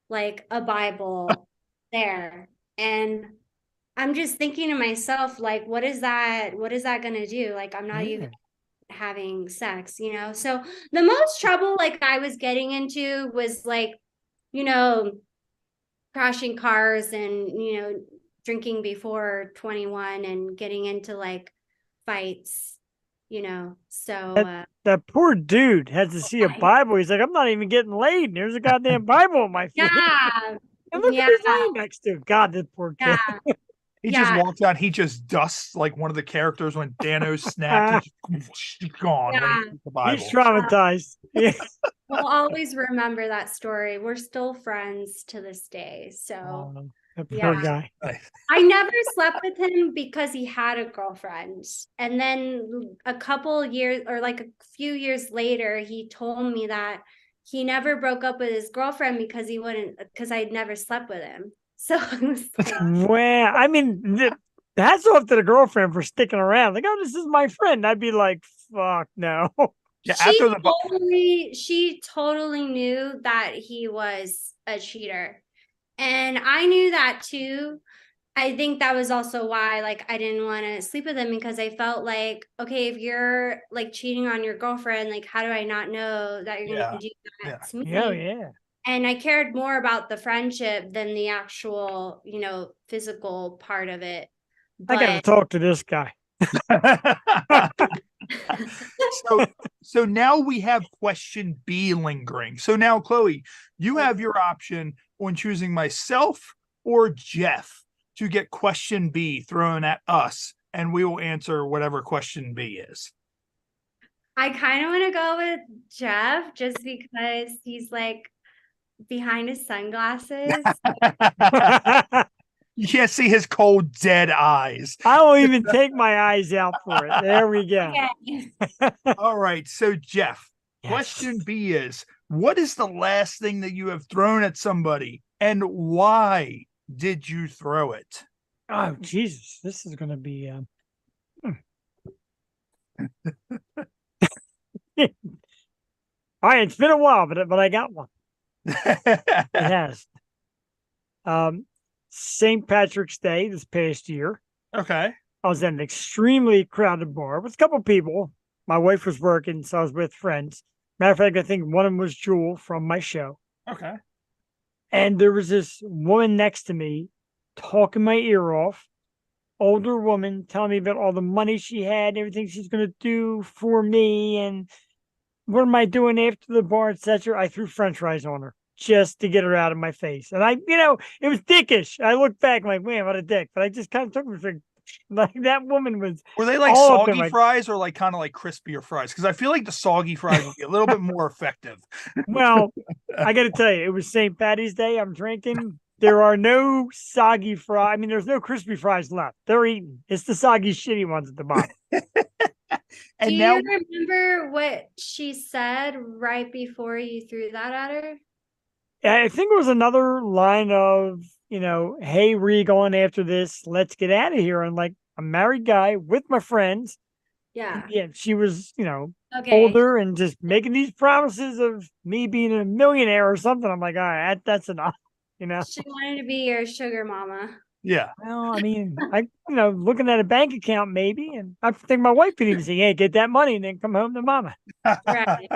like a Bible there. And I'm just thinking to myself, like, what is that going to do? Like, I'm not even having sex, you know? So the most trouble like I was getting into was like, you know, crashing cars and, you know, drinking before 21 and getting into like fights, you know. So that poor dude had to see a Bible. He's like, I'm not even getting laid. And there's a goddamn Bible in my face. Yeah. And look at his name next to it. God, that poor kid. He just walks out. He just dusts like one of the characters when Dano snapped. He's gone. When he the Bible. He's traumatized. Yeah. We'll always remember that story. We're still friends to this day. So poor guy. I never slept with him because he had a girlfriend. And then a couple years, or like a few years later, he told me that he never broke up with his girlfriend because I'd never slept with him. So I was like, well, I mean, hats off to the girlfriend for sticking around. Like, oh, this is my friend. I'd be like, fuck no. Yeah, she totally knew that he was a cheater. And I knew that too. I think that was also why like I didn't want to sleep with him, because I felt like, okay, if you're like cheating on your girlfriend, like how do I not know that you're going to do that to me? Yeah. And I cared more about the friendship than the actual, you know, physical part of it. But I got to talk to this guy. So now we have question B lingering. So now, Chloe, you have your option on choosing myself or Jeff to get question B thrown at us, and we will answer whatever question B is. I kind of want to go with Jeff just because he's like behind his sunglasses. You can't see his cold, dead eyes. I won't even take my eyes out for it. There we go. Okay. All right. So, Jeff, question B is, what is the last thing that you have thrown at somebody, and why did you throw it? Oh, Jesus. This is going to be... All right. It's been a while, but I got one. It has. St. Patrick's Day this past year. Okay. I was at an extremely crowded bar with a couple people. My wife was working, so I was with friends. Matter of fact, I think one of them was Jewel from my show. Okay. And there was this woman next to me talking my ear off. Older woman telling me about all the money she had, everything she's going to do for me, and what am I doing after the bar, etc. I threw French fries on her just to get her out of my face. And it was dickish. I look back like, man, what a dick. But I just kind of took me for Like that woman was. Were they like all up in soggy my- fries or like kind of like crispier fries? Because I feel like the soggy fries would be a little bit more effective. Well, I got to tell you, it was St. Patty's Day. I'm drinking. There are no soggy fries. I mean, there's no crispy fries left. They're eaten. It's the soggy, shitty ones at the bottom. And Do now, you remember what she said right before you threw that at her? I think it was another line of, hey, where you going after this? Let's get out of here. I'm like, a married guy with my friends. Yeah. Yeah, she was, Okay. older and just making these promises of me being a millionaire or something. I'm like, all right, that's enough, She wanted to be your sugar mama. yeah. Well, I mean, looking at a bank account maybe, and I think my wife could even say, hey, get that money and then come home to mama. Right.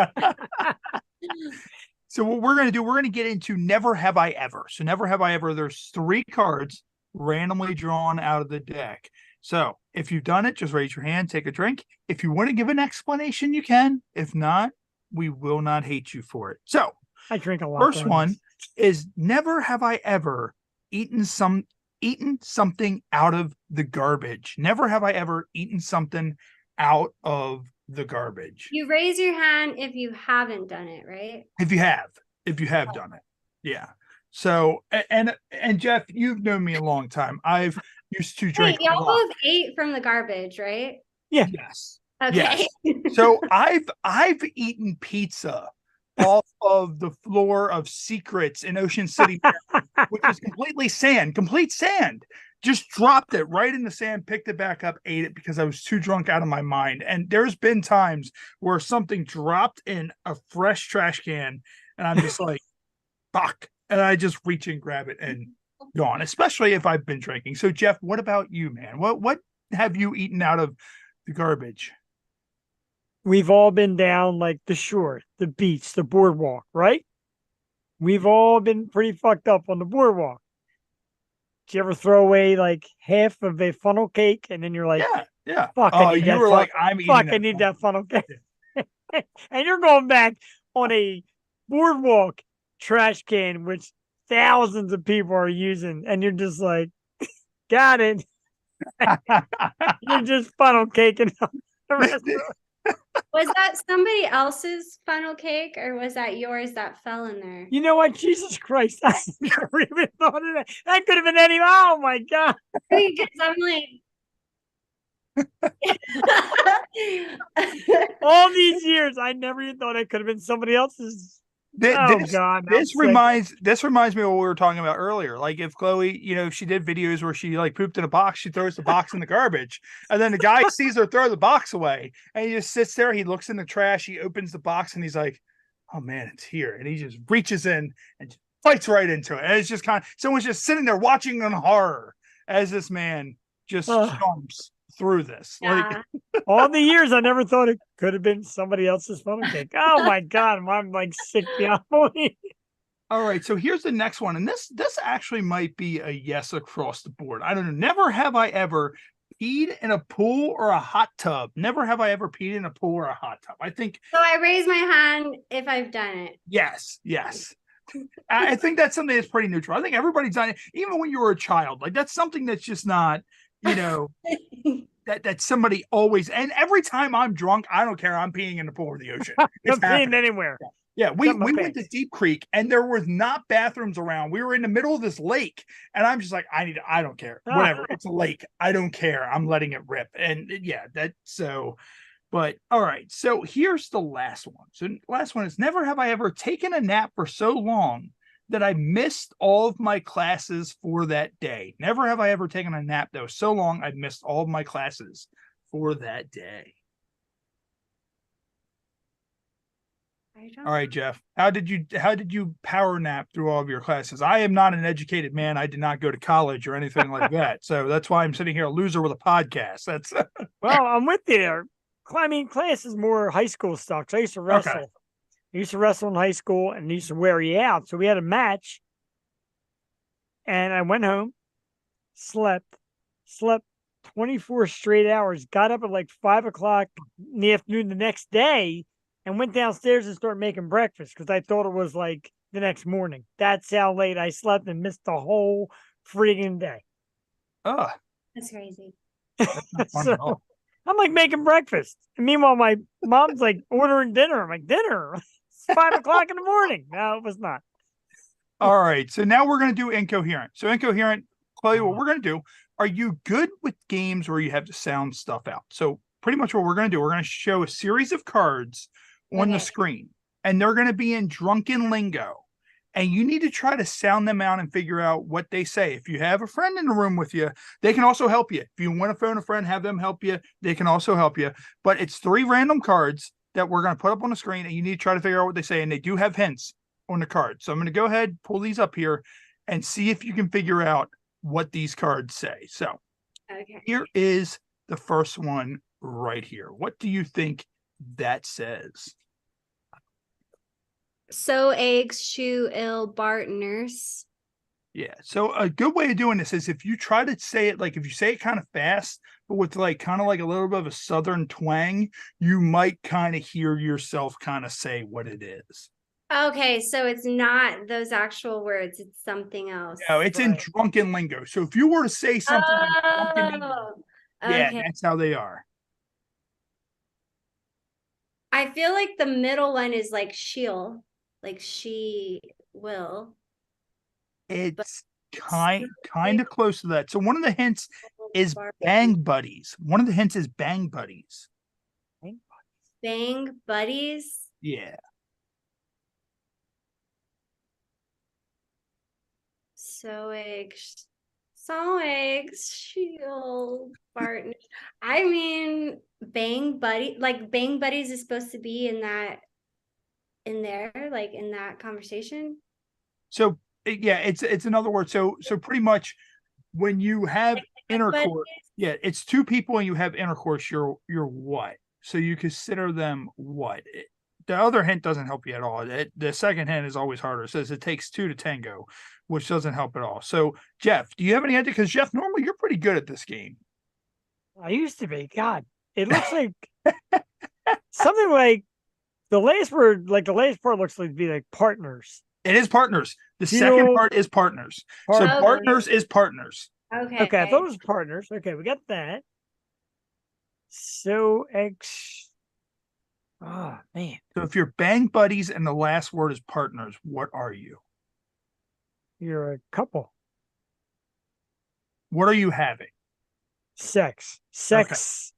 So what we're going to do, we're going to get into Never Have I Ever. So Never Have I Ever, there's 3 cards randomly drawn out of the deck. So if you've done it, just raise your hand, take a drink. If you want to give an explanation, you can. If not, we will not hate you for it. So I drink a lot. First one is never have I ever eaten something out of the garbage. Never have I ever eaten something out of the garbage. You raise your hand if you haven't done it, right? If you have done it. Yeah. So and Jeff, you've known me a long time. I've used to drink. Wait, y'all both ate from the garbage, right? Yeah. Yes. Okay. Yes. So I've eaten pizza off of the floor of Secrets in Ocean City, which is complete sand. Just dropped it right in the sand, picked it back up, ate it because I was too drunk out of my mind. And there's been times where something dropped in a fresh trash can and I'm just like, fuck. And I just reach and grab it and gone, especially if I've been drinking. So Jeff, what about you, man? What have you eaten out of the garbage? We've all been down like the shore, the beach, the boardwalk, right? We've all been pretty fucked up on the boardwalk. Did you ever throw away like half of a funnel cake and then you're like, yeah. Fuck, Oh, you were like, I'm eating fuck, that I need that funnel cake. And you're going back on a boardwalk trash can, which thousands of people are using, and you're just like, got it. You're just funnel caking the rest of it. Was that somebody else's funnel cake or was that yours that fell in there? You know what? Jesus Christ. I never even thought of that. That could have been any. Oh my God. Because I'm like, all these years, I never even thought it could have been somebody else's. God. This reminds me of what we were talking about earlier. Like if Chloe, if she did videos where she like pooped in a box, she throws the box in the garbage, and then the guy sees her throw the box away, and he just sits there. He looks in the trash. He opens the box, and he's like, "Oh man, it's here!" And he just reaches in and just fights right into it. And it's just kind of someone's just sitting there watching in horror as this man just jumps through this. Yeah. Like all the years, I never thought it could have been somebody else's funnel cake. Oh my God, I'm like sick beyond belief. All right, so here's the next one, and this actually might be a yes across the board. I don't know. Never have I ever peed in a pool or a hot tub. Never have I ever peed in a pool or a hot tub. I think. So I raise my hand if I've done it. Yes. I think that's something that's pretty neutral. I think everybody's done it, even when you were a child. Like that's something that's just not, that somebody always, and every time I'm drunk, I don't care. I'm peeing in the pool or the ocean. I'm peeing anywhere. Yeah, we went to Deep Creek and there was not bathrooms around. We were in the middle of this lake, and I'm just like, I don't care. Whatever. It's a lake. I don't care. I'm letting it rip. And yeah, but all right. So here's the last one. So the last one is never have I ever taken a nap for so long that I missed all of my classes for that day. Never have I ever taken a nap that was so long I missed all of my classes for that day. All right, Jeff. How did you power nap through all of your classes? I am not an educated man. I did not go to college or anything like that. So that's why I'm sitting here a loser with a podcast. That's well, I'm with you there. I mean, class is more high school stuff. So I used to wrestle. Okay. I used to wrestle in high school and used to wear you out. So we had a match. And I went home, slept 24 straight hours, got up at like 5 o'clock in the afternoon the next day, and went downstairs and started making breakfast because I thought it was like the next morning. That's how late I slept and missed the whole friggin' day. Oh. That's crazy. That's not fun at all. I'm like making breakfast. And meanwhile, my mom's like ordering dinner. I'm like, dinner? It's 5 o'clock in the morning. No, it was not. All right. So now we're going to do incoherent. So incoherent, Chloe, what we're going to do, are you good with games where you have to sound stuff out? So pretty much what we're going to do, we're going to show a series of cards on the screen, and they're going to be in drunken lingo. And you need to try to sound them out and figure out what they say. If you have a friend in the room with you, they can also help you. If you want to phone a friend, have them help you. They can also help you. But it's 3 random cards that we're going to put up on the screen, and you need to try to figure out what they say. And they do have hints on the card. So I'm going to go ahead, pull these up here, and see if you can figure out what these cards say. So here is the first one right here. What do you think that says? Sew eggs, shoe ill, partners. Yeah. So a good way of doing this is if you try to say it, like if you say it kind of fast, but with like kind of like a little bit of a southern twang, you might kind of hear yourself kind of say what it is. Okay, so it's not those actual words, it's something else. No, it's in drunken lingo. So if you were to say something in drunken lingo, yeah, that's how they are. I feel like the middle one is like she'll, like she will. It's kind of close to that. So one of the hints is bang buddies. One of the hints is bang buddies. Bang buddies? Yeah. Sew eggs, shield, partners. I mean, bang buddy, like bang buddies is supposed to be in that, in there, like in that conversation. So yeah, it's another word. So pretty much when you have intercourse, yeah, it's 2 people and you have intercourse, you're what? So you consider them what? The other hint doesn't help you at all. The second hint is always harder. It says it takes 2 to tango, which doesn't help at all. So Jeff, do you have any idea? Because Jeff, normally you're pretty good at this game. I used to be. God, it looks like something like the last word, like the last part looks like to be like partners. It is partners. The second part is partners. So partners is partners. Okay. Okay, I thought it was partners. Okay, we got that. So oh man. So if you're bang buddies and the last word is partners, what are you? You're a couple. What are you having? Sex. Sexual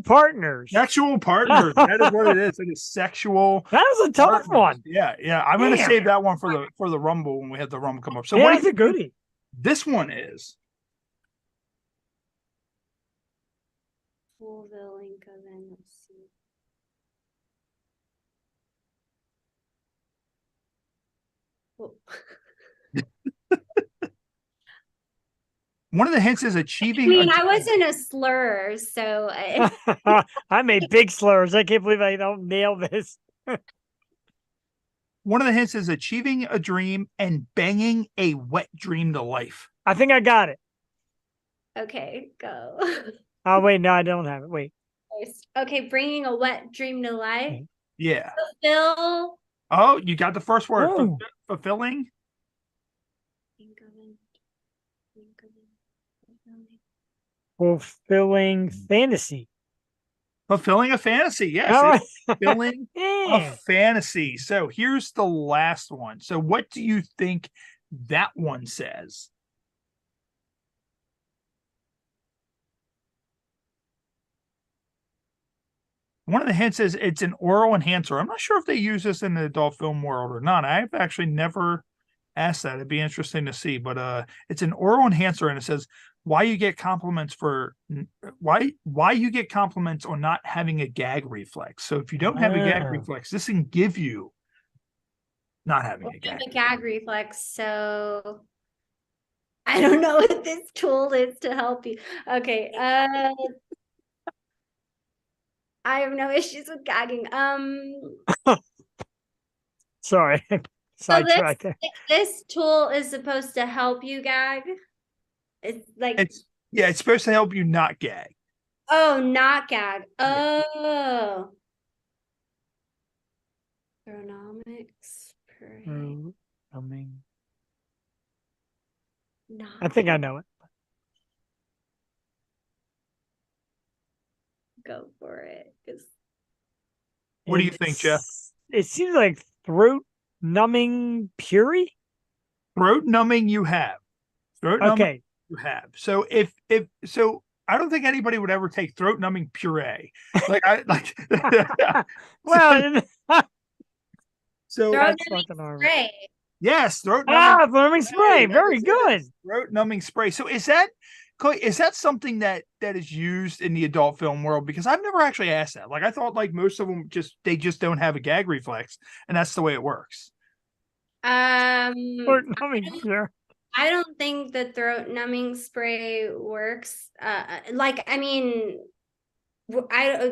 partners. Sexual partners. That is what it is. It is sexual. That was a tough partners. one. Yeah. I'm going to save that one for the Rumble when we have the Rumble come up. So yeah, what that's a goodie. This one is. Let's see. Oh. One of the hints is achieving. I mean, I wasn't a slur, so I made big slurs. I can't believe I don't nail this. One of the hints is achieving a dream and banging a wet dream to life. I think I got it. Okay, go. Oh wait, no, I don't have it. Wait. Okay, bringing a wet dream to life. Yeah. Fulfill. Oh, you got the first word. Oh. Fulfilling. Fulfilling fantasy. Fulfilling a fantasy. Yes. Oh. Fulfilling a fantasy. So here's the last one. So what do you think that one says? One of the hints is it's an oral enhancer. I'm not sure if they use this in the adult film world or not. I've actually never asked that. It'd be interesting to see. But it's an oral enhancer, and it says why you get compliments on not having a gag reflex. So if you don't have a gag reflex, this can give you not having a gag reflex. So I don't know what this tool is to help you. Okay. I have no issues with gagging. Sorry. So this tool is supposed to help you gag. It's like it's supposed to help you not gag. Oh, not gag. Oh. Ergonomics. I think I know it. go for it. What do you think, Jeff? It seems like throat numbing puree. Throat numbing you have. Throat numbing Okay. you have. So if I don't think anybody would ever take throat numbing puree. Like I like Well, so throat numbing spray. yes, throat numbing. numbing spray. Very good. Throat numbing spray. So is that something that is used in the adult film world? Because I've never actually asked that. Like I thought like most of them they just don't have a gag reflex, and that's the way it works. Throat numbing, sure. I don't think the throat numbing spray works. Like, I mean, I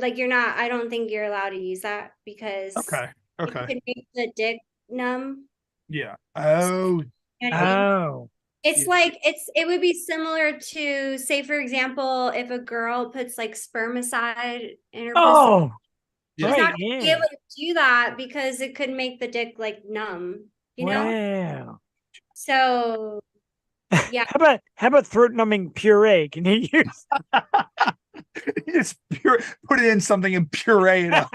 don't think you're allowed to use that because Okay. it could make the dick numb. Yeah. Oh. You know what I mean? Oh. It's like it would be similar to, say, for example, if a girl puts like spermicide in her pussy. She's not gonna be able to do that because it could make the dick like numb. You know? Wow. So yeah. How about throat numbing puree? Can you use? Just put it in something and puree it up.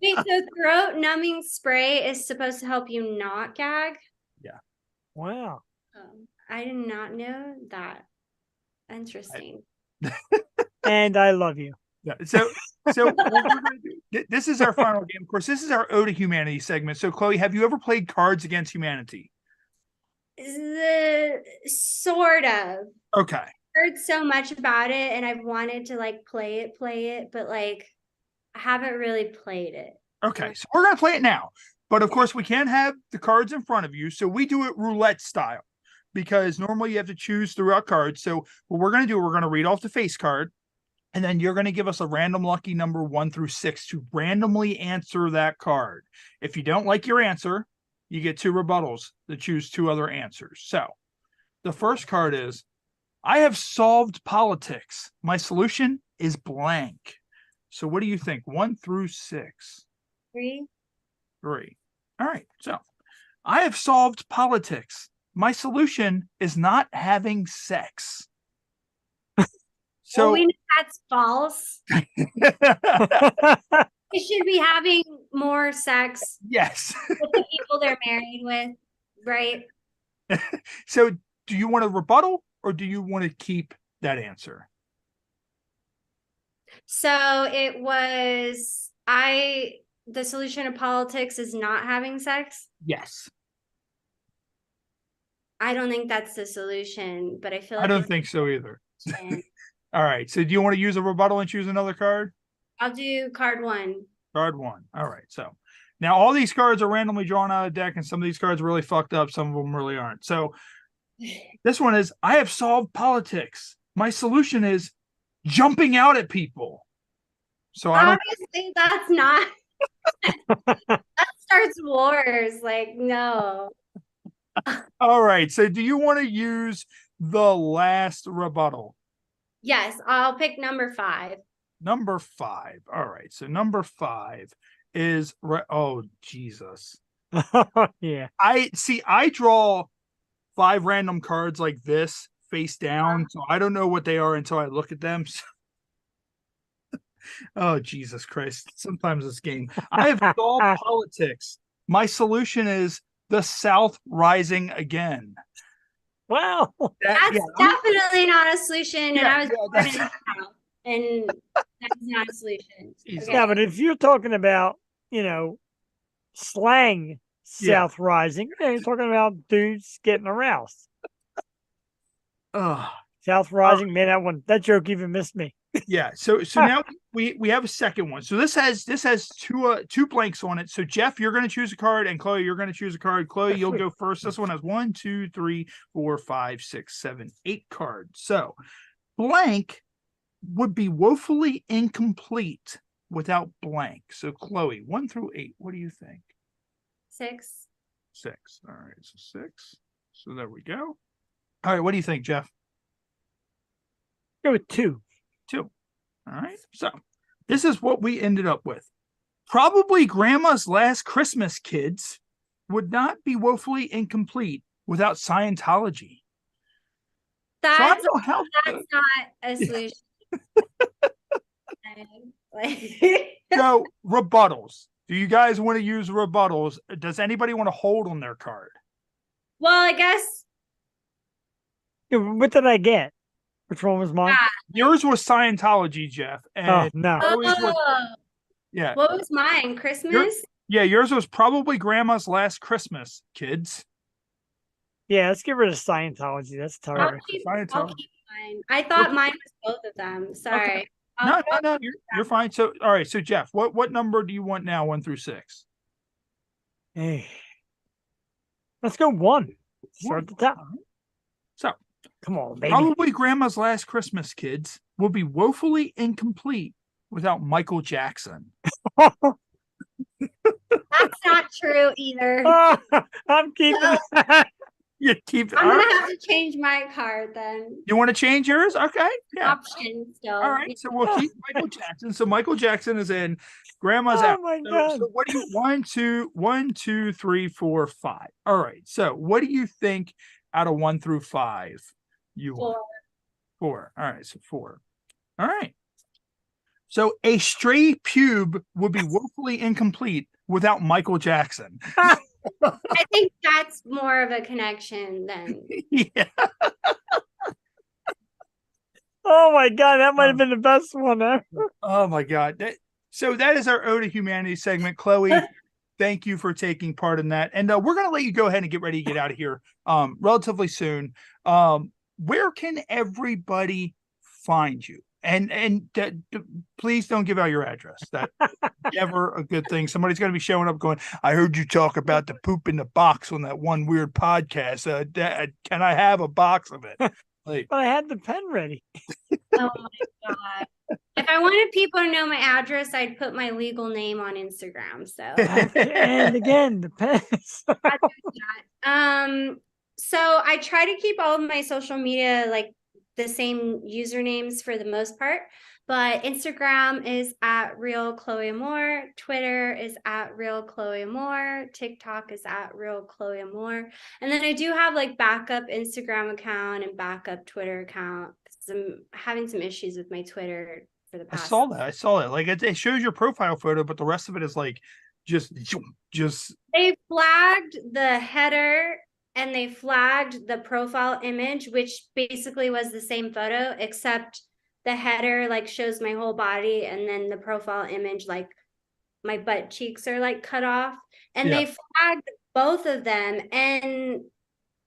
Wait, so throat numbing spray is supposed to help you not gag? Yeah. Wow. I did not know that. Interesting. And I love you. Yeah. So what we're gonna do, this is our final game. Of course, this is our Ode to Humanity segment. So, Chloe, have you ever played Cards Against Humanity? Sort of. Okay. Heard so much about it, and I've wanted to like play it, but like I haven't really played it. Okay, so we're gonna play it now. But of course, we can't have the cards in front of you, so we do it roulette style. Because normally you have to choose throughout cards. So what we're going to do, we're going to read off the face card, and then you're going to give us a random lucky number 1 through 6 to randomly answer that card. If you don't like your answer, you get 2 rebuttals to choose 2 other answers. So the first card is, I have solved politics. My solution is blank. So what do you think? 1 through 6? 3. 3. All right. So I have solved politics. My solution is not having sex. So we know that's false. They should be having more sex. Yes. With the people they're married with, right? So do you want a rebuttal or do you want to keep that answer? So it was the solution of politics is not having sex? Yes. I don't think that's the solution, but I feel like I don't think so either. All right. So do you want to use a rebuttal and choose another card? I'll do card 1. Card 1. All right. So now all these cards are randomly drawn out of the deck, and some of these cards are really fucked up. Some of them really aren't. So this one is, I have solved politics. My solution is jumping out at people. So I don't. Obviously, that's not. That starts wars. Like, no. All right. So do you want to use the last rebuttal? Yes, I'll pick number 5. Number 5. All right. So number 5 is oh Jesus. Yeah. I draw 5 random cards like this face down. So I don't know what they are until I look at them. Oh, Jesus Christ. Sometimes this game. I have solved politics. My solution is the South rising again. Wow. That's definitely not a solution. And I was born in the South, and that's not a solution. Okay. Yeah, but if you're talking about, slang South rising, you're talking about dudes getting aroused. South rising, man, that joke even missed me. Yeah. So now we have a second one. So this has 2 blanks on it. So Jeff, you're going to choose a card, and Chloe, you're going to choose a card. Chloe, you'll go first. This one has 1, 2, 3, 4, 5, 6, 7, 8 cards. So blank would be woefully incomplete without blank. So Chloe, 1 through 8. What do you think? 6. 6. All right. So 6. So there we go. All right. What do you think, Jeff? Go with 2. 2. All right. So this is what we ended up with. Probably Grandma's Last Christmas, kids, would not be woefully incomplete without Scientology. That's not a solution. So rebuttals. Do you guys want to use rebuttals? Does anybody want to hold on their card? Well, I guess. What did I get? Which one was mine? Yours was Scientology, Jeff. And no. Yeah. What was mine? Christmas? Yours was probably Grandma's Last Christmas, kids. Yeah, let's get rid of Scientology. That's terrible. I'll keep mine. I thought mine was both of them. Sorry. Okay. No, you're fine. So, all right. So, Jeff, what number do you want now? 1 through 6. Hey, let's go 1. Start at the top. So, come on, baby. Probably Grandma's Last Christmas, kids, will be woefully incomplete without Michael Jackson. That's not true either. I'm keeping that. You keep it. I'm gonna have to change my card then. You want to change yours? Okay. Yeah. Option still. All right. So we'll keep Michael Jackson. So Michael Jackson is in. Grandma's out. My God. So what do you 1, 2, 3, 4, 5. All right. So what do you think out of 1 through 5? You 4. 4. All right. So 4. All right. So a stray pube would be woefully incomplete without Michael Jackson. I think that's more of a connection than. Yeah. Oh my God, that might have been the best one ever. Oh my God. So that is our Ode to Humanity segment. Chloe, thank you for taking part in that. And we're going to let you go ahead and get ready to get out of here relatively soon. Where can everybody find you? And please don't give out your address. That's never a good thing. Somebody's going to be showing up going, I heard you talk about the poop in the box on that one weird podcast. Can I have a box of it? Like, but I had the pen ready. Oh my God. If I wanted people to know my address, I'd put my legal name on Instagram. So and again, the pen. So I try to keep all of my social media like the same usernames for the most part, but Instagram is at Real Chloe Amour, Twitter is at Real Chloe Amour, TikTok is at Real Chloe Amour, and then I do have like backup Instagram account and backup Twitter account. I'm having some issues with my Twitter for the past. I saw that. Like it shows your profile photo, but the rest of it is like just. They flagged the header. And they flagged the profile image, which basically was the same photo, except the header like shows my whole body, and then the profile image, like my butt cheeks are like cut off. And they flagged both of them. And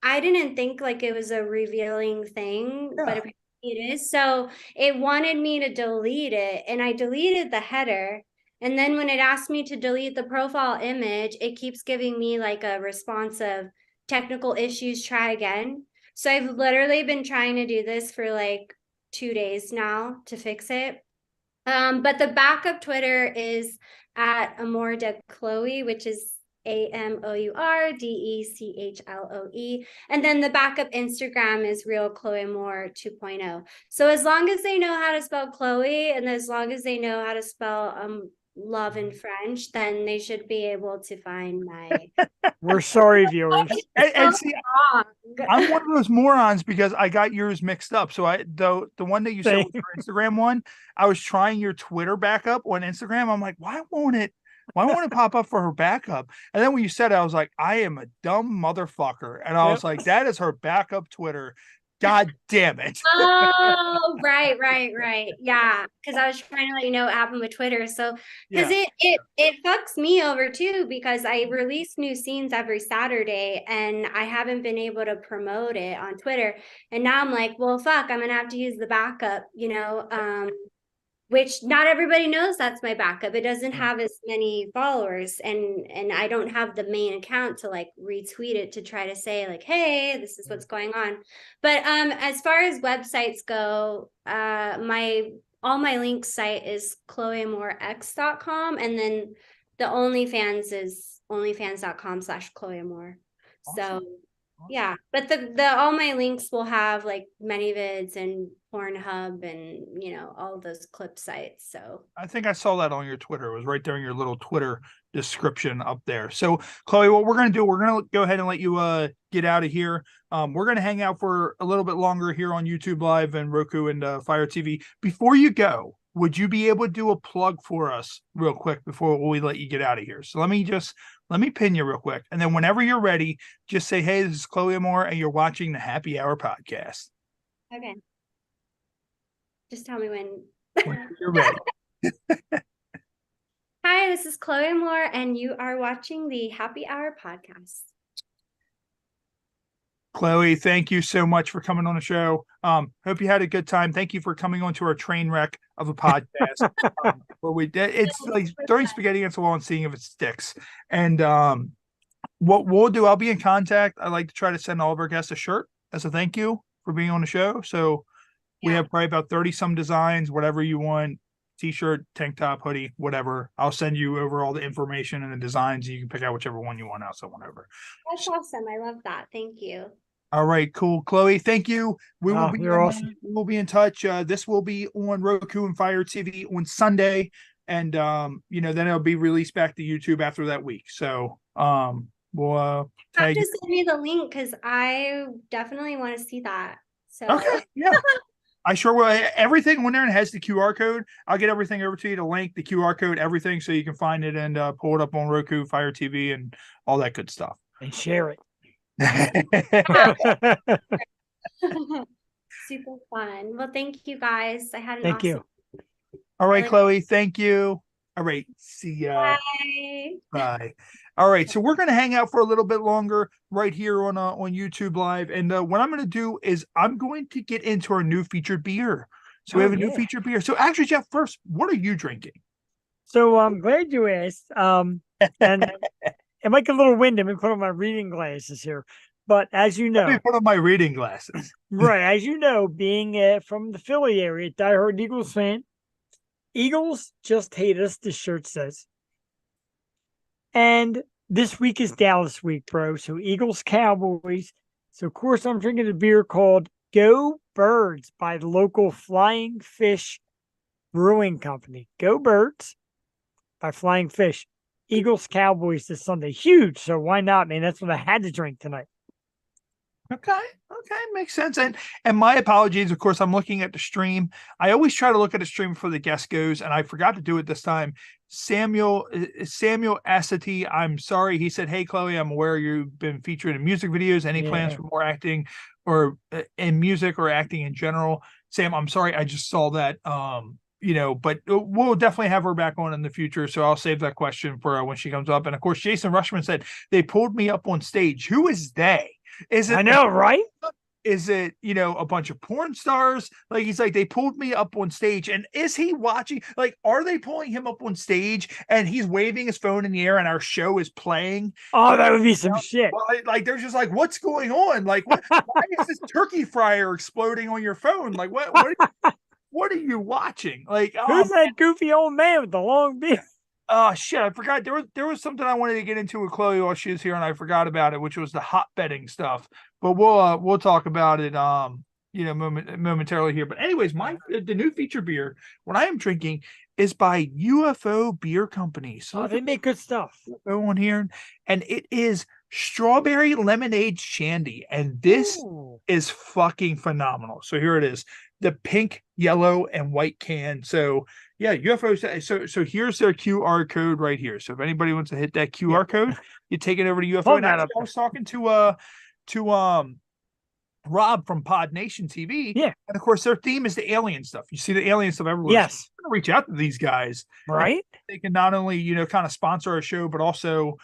I didn't think like it was a revealing thing, but apparently it is. So it wanted me to delete it, and I deleted the header. And then when it asked me to delete the profile image, it keeps giving me like a response of technical issues, try again. So I've literally been trying to do this for like 2 days now to fix it. But the backup Twitter is at Amour de Chloe, which is AMOURDECHLOE. And then the backup Instagram is Real Chloe Amour 2.0. So as long as they know how to spell Chloe, and as long as they know how to spell love in French, then they should be able to find my. We're sorry, viewers. And see, I'm one of those morons because I got yours mixed up. So the one that you said was your Instagram one, I was trying your Twitter backup on Instagram. I'm like, why won't it pop up for her backup? And then when you said it, I was like, I am a dumb motherfucker. And I was like, that is her backup Twitter. God damn it. Oh, right. Yeah. Because I was trying to let you know what happened with Twitter. So because it fucks me over too, because I release new scenes every Saturday and I haven't been able to promote it on Twitter. And now I'm like, well, fuck, I'm gonna have to use the backup, which not everybody knows that's my backup. It doesn't have as many followers, and I don't have the main account to like retweet it to try to say like, hey, this is what's going on. But as far as websites go, all my links site is chloeamourx.com, and then the OnlyFans is onlyfans.com/chloeamour. So yeah, but the all my links will have like ManyVids and Pornhub and all of those clip sites. So I think I saw that on your Twitter. It was right there in your little Twitter description up there. So Chloe, what we're gonna do, we're gonna go ahead and let you get out of here. We're gonna hang out for a little bit longer here on YouTube Live and Roku and Fire TV. Before you go, would you be able to do a plug for us real quick before we let you get out of here? So let me pin you real quick. And then whenever you're ready, just say, hey, this is Chloe Amour, and you're watching the Happy Hour podcast. Okay. Just tell me when you're ready. Hi, this is Chloe Amour, and you are watching the Happy Hour podcast. Chloe, thank you so much for coming on the show. Hope you had a good time. Thank you for coming on to our train wreck of a podcast. Where it's like throwing spaghetti against the wall and seeing if it sticks. And what we'll do, I'll be in contact. I like to try to send all of our guests a shirt as a thank you for being on the show. So we have probably about 30 some designs, whatever you want. T-shirt, tank top, hoodie, whatever. I'll send you over all the information and the designs. You can pick out whichever one you want. I'll send one over. That's awesome. I love that. Thank you. All right, cool. Chloe, thank you. We will be awesome. We'll be in touch. This will be on Roku and Fire TV on Sunday. And then it'll be released back to YouTube after that week. So we'll have to send me the link because I definitely want to see that. So okay, yeah. I sure will. Everything on there has the QR code. I'll get everything over to you, the link, the QR code, everything, so you can find it and pull it up on Roku, Fire TV, and all that good stuff. And share it. Super fun. Well, thank you guys. I had an thank awesome you. All right, Chloe, thank you. All right, see ya. Bye. Bye. All right, so we're going to hang out for a little bit longer right here on YouTube Live, and what I'm going to do is I'm going to get into our new featured beer. So we have a new featured beer. So actually, Jeff, first, what are you drinking? So I'm glad you asked. And it might get a little windy. Let me put on my reading glasses here. But as you know, let me put on my reading glasses. Right, as you know, being from the Philly area, diehard Eagles fan, Eagles just hate us, this shirt says. And this week is Dallas week, bro. So Eagles, Cowboys. So, of course, I'm drinking a beer called Go Birds by the local Flying Fish Brewing Company. Go Birds by Flying Fish. Eagles, Cowboys this Sunday. Huge. So why not, man? That's what I had to drink tonight. Okay, makes sense. And my apologies, of course, I'm looking at the stream. I always try to look at the stream before the guest goes, and I forgot to do it this time. Samuel Asati, I'm sorry. He said, hey, Chloe, I'm aware you've been featured in music videos. Any plans for more acting or in music or acting in general? Sam, I'm sorry. I just saw that. But we'll definitely have her back on in the future. So I'll save that question for when she comes up. And of course, Jason Rushman said they pulled me up on stage. Who is they? Is it? I know, right? Is it, a bunch of porn stars? Like, he's like, they pulled me up on stage. And is he watching? Like, are they pulling him up on stage and he's waving his phone in the air and our show is playing? Oh, that would be some shit. Like, they're just like, what's going on? Like, why is this turkey fryer exploding on your phone? Like, what are you watching? Like, who's that goofy old man with the long beard? Oh shit! I forgot there was something I wanted to get into with Chloe while she was here, and I forgot about it, which was the hot betting stuff. But we'll talk about it momentarily here. But anyways, the new feature beer what I am drinking is by UFO Beer Company. So they make good stuff. Go on here, and it is strawberry lemonade shandy, and this is fucking phenomenal. So here it is. The pink, yellow, and white can. So yeah, UFO. So here's their QR code right here. So if anybody wants to hit that QR code, you take it over to UFO. And I was talking to Rob from Pod Nation TV. Yeah. And of course their theme is the alien stuff. You see the alien stuff everywhere. Yes. So I'm gonna reach out to these guys. Right. They can not only, kind of sponsor our show, but also,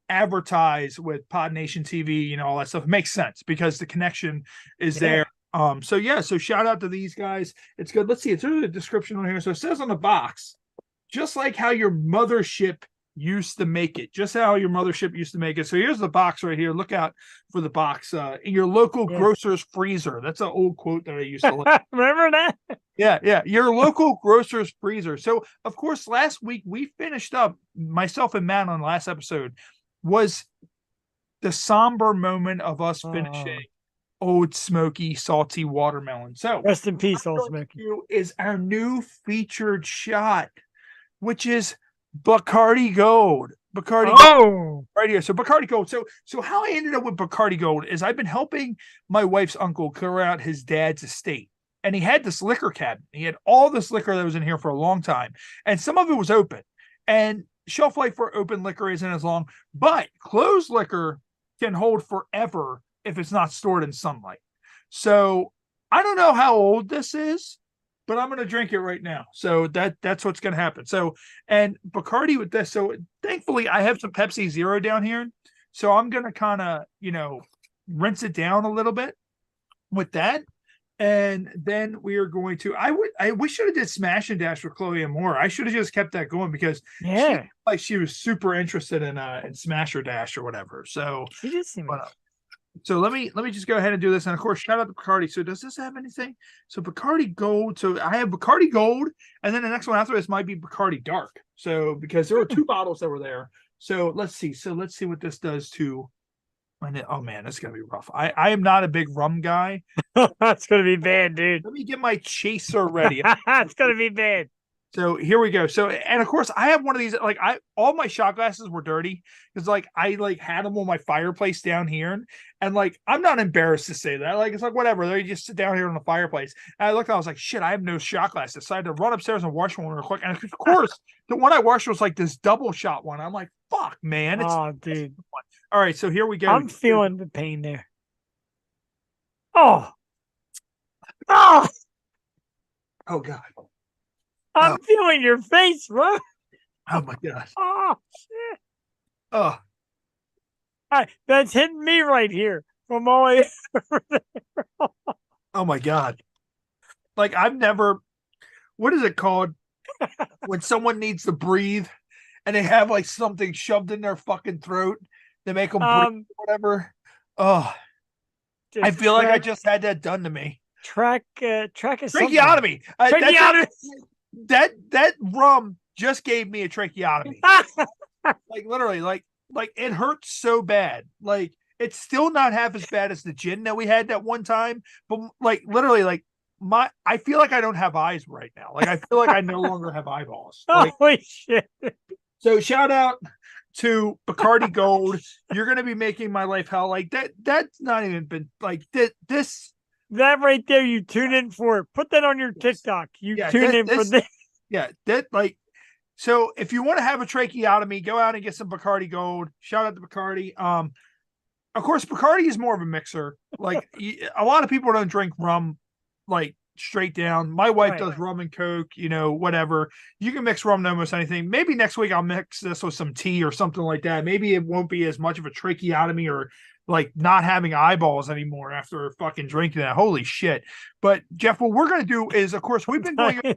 advertise with Pod Nation TV, all that stuff. It makes sense because the connection is there. So shout out to these guys. It's good. Let's see. It's in the description on here. So it says on the box, just like how your mothership used to make it, just how your mothership used to make it. So here's the box right here. Look out for the box in your local grocer's freezer. That's an old quote that I used to like. Remember that? Yeah. Your local grocer's freezer. So of course, last week we finished up, myself and Matt on the last episode was the somber moment of us finishing Old Smoky Salty Watermelon. So rest in peace, Old Smoky. Is our new featured shot, which is Bacardi Gold. Gold right here. So Bacardi Gold. So how I ended up with Bacardi Gold is I've been helping my wife's uncle clear out his dad's estate. and he had this liquor cabinet. He had all this liquor that was in here for a long time, and some of it was open. And shelf life for open liquor isn't as long, but closed liquor can hold forever if it's not stored in sunlight. So I don't know how old this is, but I'm going to drink it right now. So that's what's going to happen. So, and Bacardi with this. So thankfully I have some Pepsi Zero down here. So I'm going to kind of, rinse it down a little bit with that. And then we are going to, we should have did Smash and Dash with Chloe Amour. I should have just kept that going because she was super interested in Smash or Dash or whatever. So she did seem so let me just go ahead and do this. And of course, shout out to Bacardi. So does this have anything? So Bacardi Gold. So I have Bacardi Gold, and then the next one after this might be Bacardi Dark. So because there were 2 bottles that were there. So let's see. So let's see what this does to. Oh man, that's gonna be rough. I am not a big rum guy. That's gonna be bad, dude. Let me get my chaser ready. It's gonna be bad. So here we go. So, and of course I have one of these, like all my shot glasses were dirty because I had them on my fireplace down here. And like, I'm not embarrassed to say that. Like, it's like, whatever. They just sit down here on the fireplace. And I looked, I was like, shit, I have no shot glasses. So I had to run upstairs and wash one real quick. And of course, the one I washed was like this double shot one. I'm like, fuck, man. Dude. All right. So here we go. I'm feeling the pain there. Oh, God. I'm feeling your face, bro. Oh my God. Oh shit. Oh. All right, that's hitting me right here from all the way over there. Oh my God. Like I've never, what is it called? When someone needs to breathe and they have like something shoved in their fucking throat, they make them breathe, whatever. Oh, I feel like I just had that done to me. Tracheotomy. Tracheotomy. That rum just gave me a tracheotomy. Like literally, like it hurts so bad. Like it's still not half as bad as the gin that we had that one time, but like literally, like I feel like I don't have eyes right now. Like I feel like I no longer have eyeballs. Like, holy shit! So shout out to Bacardi Gold. You're gonna be making my life hell. Like that. That's not even been like this. That right there, you tune in for. Put that on your TikTok. You tune in for this. Yeah, that like. So if you want to have a tracheotomy, go out and get some Bacardi Gold. Shout out to Bacardi. Of course, Bacardi is more of a mixer. Like a lot of people don't drink rum like straight down. My wife does rum and Coke. Whatever. You can mix rum to almost anything. Maybe next week I'll mix this with some tea or something like that. Maybe it won't be as much of a tracheotomy or like not having eyeballs anymore after fucking drinking that. Holy shit. But Jeff, what we're going to do is, of course, we've been going over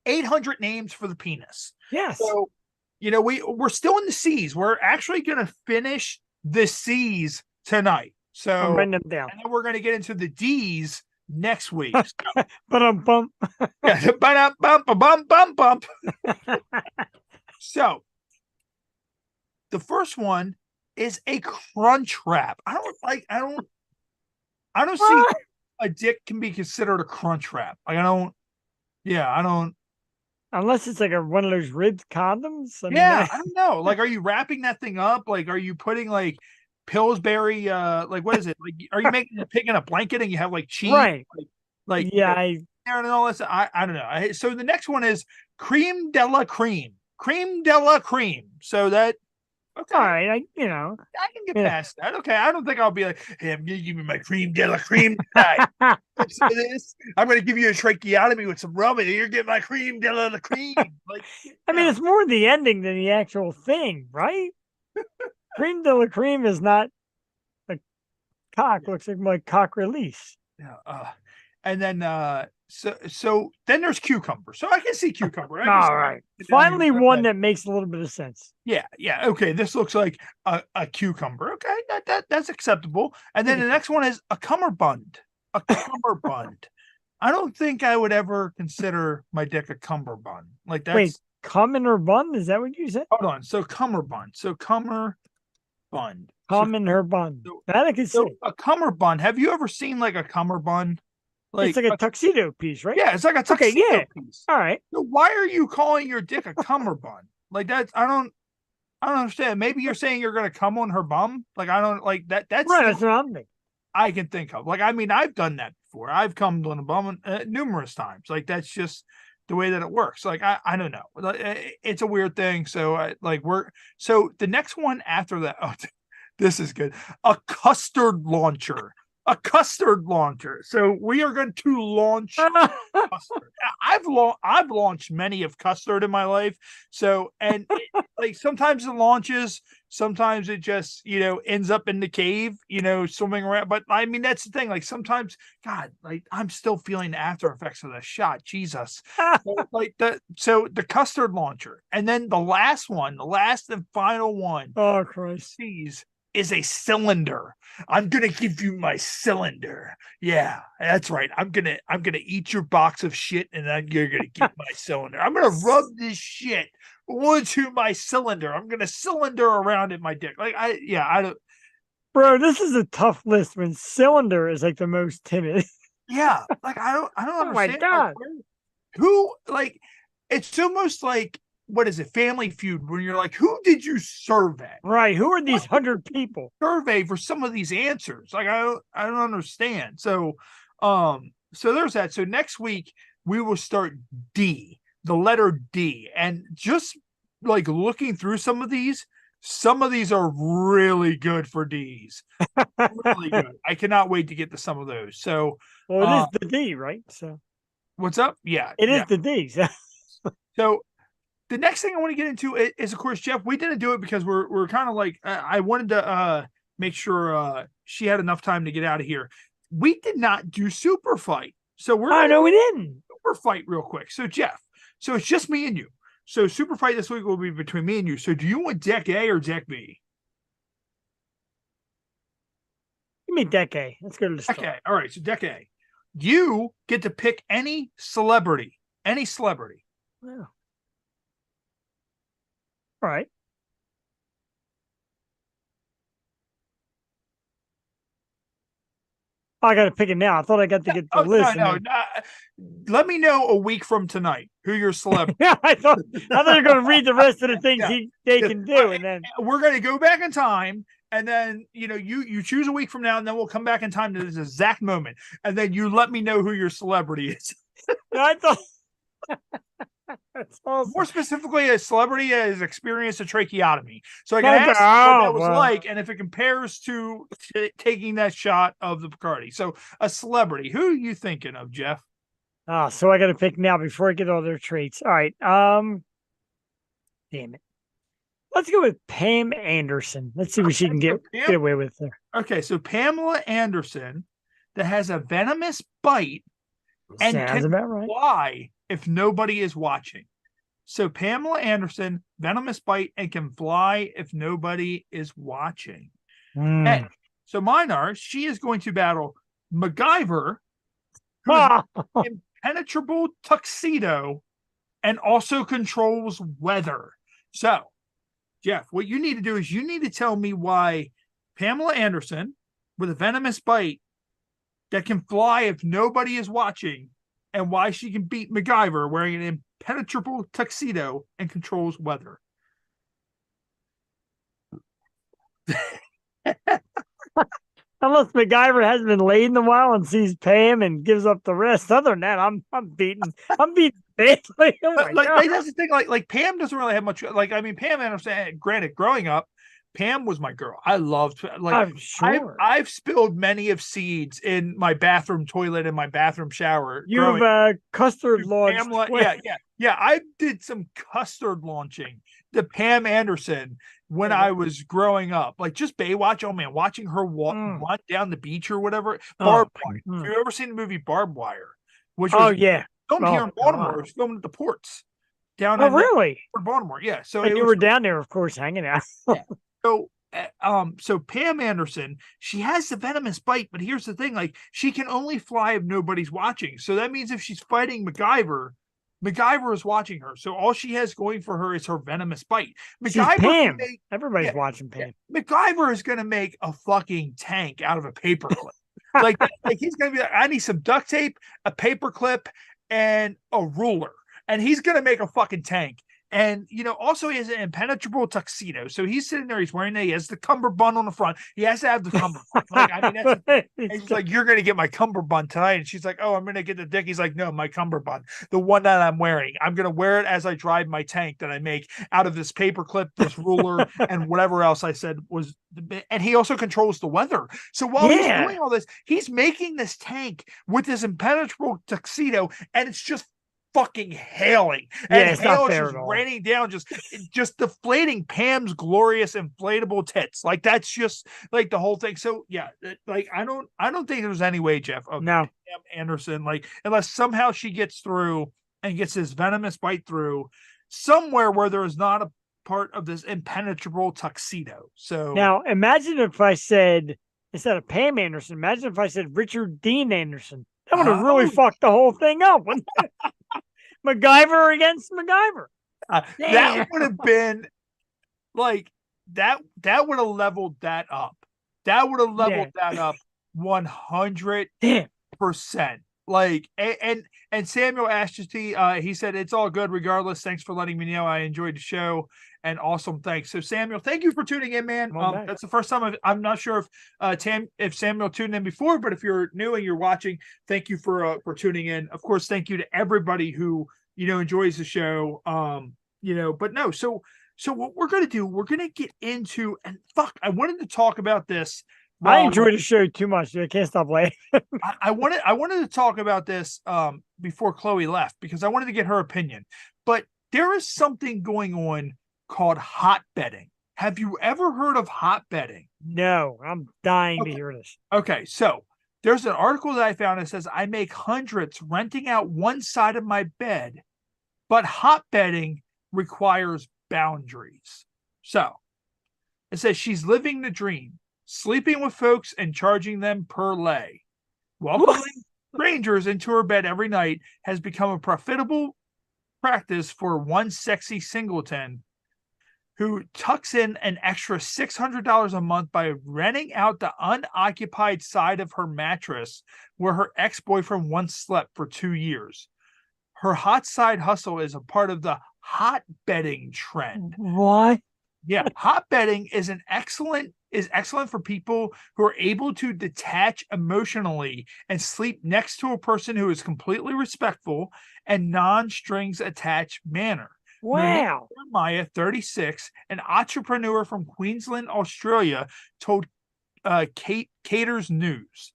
800 names for the penis. Yes. So, we're still in the C's. We're actually going to finish the C's tonight. So I'm writing them down. And then we're going to get into the D's next week. Bump. Yeah, bump. So the first one is a crunch wrap. I don't see a dick can be considered a crunch wrap. Like I don't. Unless it's like one of those ribbed condoms. I don't know. Like, are you wrapping that thing up? Like, are you putting like Pillsbury? Like, what is it? Like, are you picking a blanket and you have like cheese? Right. Like and all this. I don't know. So the next one is creme de la creme. Creme de la creme. So that. Okay. All right, I can get past that. Okay, I don't think I'll be like, hey, I'm gonna give you my creme de la creme tonight. I'm gonna give you a tracheotomy with some rum, and you're getting my creme de la creme. Like, I mean, it's more the ending than the actual thing, right? Creme de la creme is not a cock. Looks like my cock release. Yeah. And then so then there's cucumber. So I can see cucumber. All right. Finally one that makes a little bit of sense. Yeah. Okay. This looks like a cucumber. Okay. That's acceptable. And then the next one is a cummerbund. A cummerbund. I don't think I would ever consider my dick a cummerbund. Like that's Wait, common or bun? Is that what you said? Hold on. So cummerbund. So cummerbund. Common or bun. That I can see. A cummerbund. Have you ever seen like a cummerbund? It's like a tuxedo piece, right? Yeah, it's like a tuxedo piece. All right. So why are you calling your dick a cummerbund? Like that's I don't understand. Maybe you're saying you're gonna come on her bum. Like I don't like that. That's right. That's what I'm thinking. I can think of. Like, I mean, I've done that before. I've come to an bum numerous times. Like, that's just the way that it works. Like, I don't know. It's a weird thing. So so the next one after that. Oh, this is good. A custard launcher. A custard launcher. So we are going to launch custard. I've launched many of custard in my life. So, and like sometimes it launches, sometimes it just, ends up in the cave, swimming around. But I mean, that's the thing. Like sometimes, God, like I'm still feeling the after effects of the shot. Jesus. So the custard launcher. And then the last and final one. Oh, Christ. Is a cylinder. I'm gonna give you my cylinder. Yeah, that's right. I'm gonna eat your box of shit, and then you're gonna get my cylinder. I'm gonna rub this shit onto my cylinder. I'm gonna cylinder around in my dick. Like I don't. Bro, this is a tough list when cylinder is like the most timid. Yeah, like I don't understand. Oh my God. It's almost like, what is it? Family Feud, when you're like, who did you survey? Right. Who are these 100 people? Survey for some of these answers. Like, I don't understand. So there's that. So next week we will start D, the letter D. And just like looking through some of these are really good for D's. Really good. I cannot wait to get to some of those. So, well, it is the D, right? So what's up? Yeah. It is the D. So the next thing I want to get into is, of course, Jeff, we didn't do it because we're kind of like, I wanted to make sure she had enough time to get out of here. We did not do Super Fight. So we didn't. Super Fight real quick. So, Jeff, it's just me and you. So Super Fight this week will be between me and you. So do you want deck A or deck B? Give me deck A. Let's go to the start. Okay. All right. So deck A. You get to pick any celebrity. Any celebrity. Yeah. All right. I got to pick it now. I thought I got to get the list. No. Let me know a week from tonight who your celebrity. Yeah, I thought you were going to read the rest of the things they can do, and then we're going to go back in time, and then you choose a week from now, and then we'll come back in time to this exact moment, and then you let me know who your celebrity is. I thought. That's awesome. More specifically, a celebrity has experienced a tracheotomy. So I can ask what that was like, and if it compares to taking that shot of the Bacardi. So a celebrity. Who are you thinking of, Jeff? So I got to pick now before I get all their traits. All right. Damn it. Let's go with Pam Anderson. Let's see what she can get away with there. Okay, so Pamela Anderson that has a venomous bite and sounds about right. Fly if nobody is watching. So Pamela Anderson, venomous bite, and can fly if nobody is watching. Okay. So mine are, she is going to battle MacGyver, impenetrable tuxedo, and also controls weather. So, Jeff, what you need to do is you need to tell me why Pamela Anderson with a venomous bite that can fly if nobody is watching, and why she can beat MacGyver wearing an impenetrable tuxedo and controls weather. Unless MacGyver hasn't been laid in a while and sees Pam and gives up the rest. Other than that, I'm beating badly. Oh my God. That's the thing. Like Pam doesn't really have much. Like, I mean, Pam Anderson, granted, growing up, Pam was my girl. I loved, like, I'm sure. I've spilled many of seeds in my bathroom toilet and my bathroom shower. You've custard launched. Yeah. I did some custard launching to Pam Anderson when I was growing up. Like, just Baywatch. Oh man, watching her walk down the beach or whatever. Barbed Wire. Have you ever seen the movie Barbed Wire? Which was filmed here in Baltimore. It was filmed at the ports down. Really? Baltimore. Yeah. So and you were down there, of course, hanging out. So Pam Anderson, she has the venomous bite, but here's the thing: like, she can only fly if nobody's watching. So that means if she's fighting MacGyver is watching her. So all she has going for her is her venomous bite. MacGyver, Pam. Everybody's watching Pam. MacGyver is going to make a fucking tank out of a paperclip. like he's going to be like, I need some duct tape, a paperclip, and a ruler, and he's going to make a fucking tank. And, also he has an impenetrable tuxedo. So he's sitting there, he's wearing that, he has the cummerbund on the front. He has to have the cummerbund. Like, I mean, that's, and he's like, you're going to get my cummerbund tonight. And she's like, oh, I'm going to get the dick. He's like, no, my cummerbund, the one that I'm wearing. I'm going to wear it as I drive my tank that I make out of this paper clip, this ruler, and whatever else I said was. And he also controls the weather. So while he's doing all this, he's making this tank with this impenetrable tuxedo, and it's just fucking hailing, and hail is just raining down, just deflating Pam's glorious inflatable tits. Like, that's just like the whole thing. So yeah, like I don't think there's any way, Jeff, of Pam Anderson, like, unless somehow she gets through and gets this venomous bite through somewhere where there is not a part of this impenetrable tuxedo. So now imagine if I said, instead of Pam Anderson, imagine if I said Richard Dean Anderson. That would have really fucked the whole thing up, wouldn't it? MacGyver against MacGyver. That would have been like that would have leveled that up. That would have leveled that up 100%. Like, and Samuel Ashty, he said, it's all good regardless. Thanks for letting me know. I enjoyed the show, and awesome. Thanks. So Samuel, thank you for tuning in, man. That's the first time I'm not sure if Samuel tuned in before, but if you're new and you're watching, thank you for tuning in. Of course, thank you to everybody who, enjoys the show. But no, so what we're going to do, we're going to get into, and I wanted to talk about this. I enjoyed the show too much. I can't stop laughing. I wanted to talk about this before Chloe left, because I wanted to get her opinion. But there is something going on called hot bedding. Have you ever heard of hot bedding? No, I'm dying to hear this. Okay, so there's an article that I found that says, I make hundreds renting out one side of my bed, but hot bedding requires boundaries. So it says she's living the dream, sleeping with folks and charging them per lay. Welcoming strangers into her bed every night has become a profitable practice for one sexy singleton who tucks in an extra $600 a month by renting out the unoccupied side of her mattress where her ex-boyfriend once slept for 2 years. Her hot side hustle is a part of the hot bedding trend. Why? Yeah, hot bedding is excellent for people who are able to detach emotionally and sleep next to a person who is completely respectful and non-strings attached manner. Wow. Jeremiah, 36, an entrepreneur from Queensland, Australia, told Cater's News.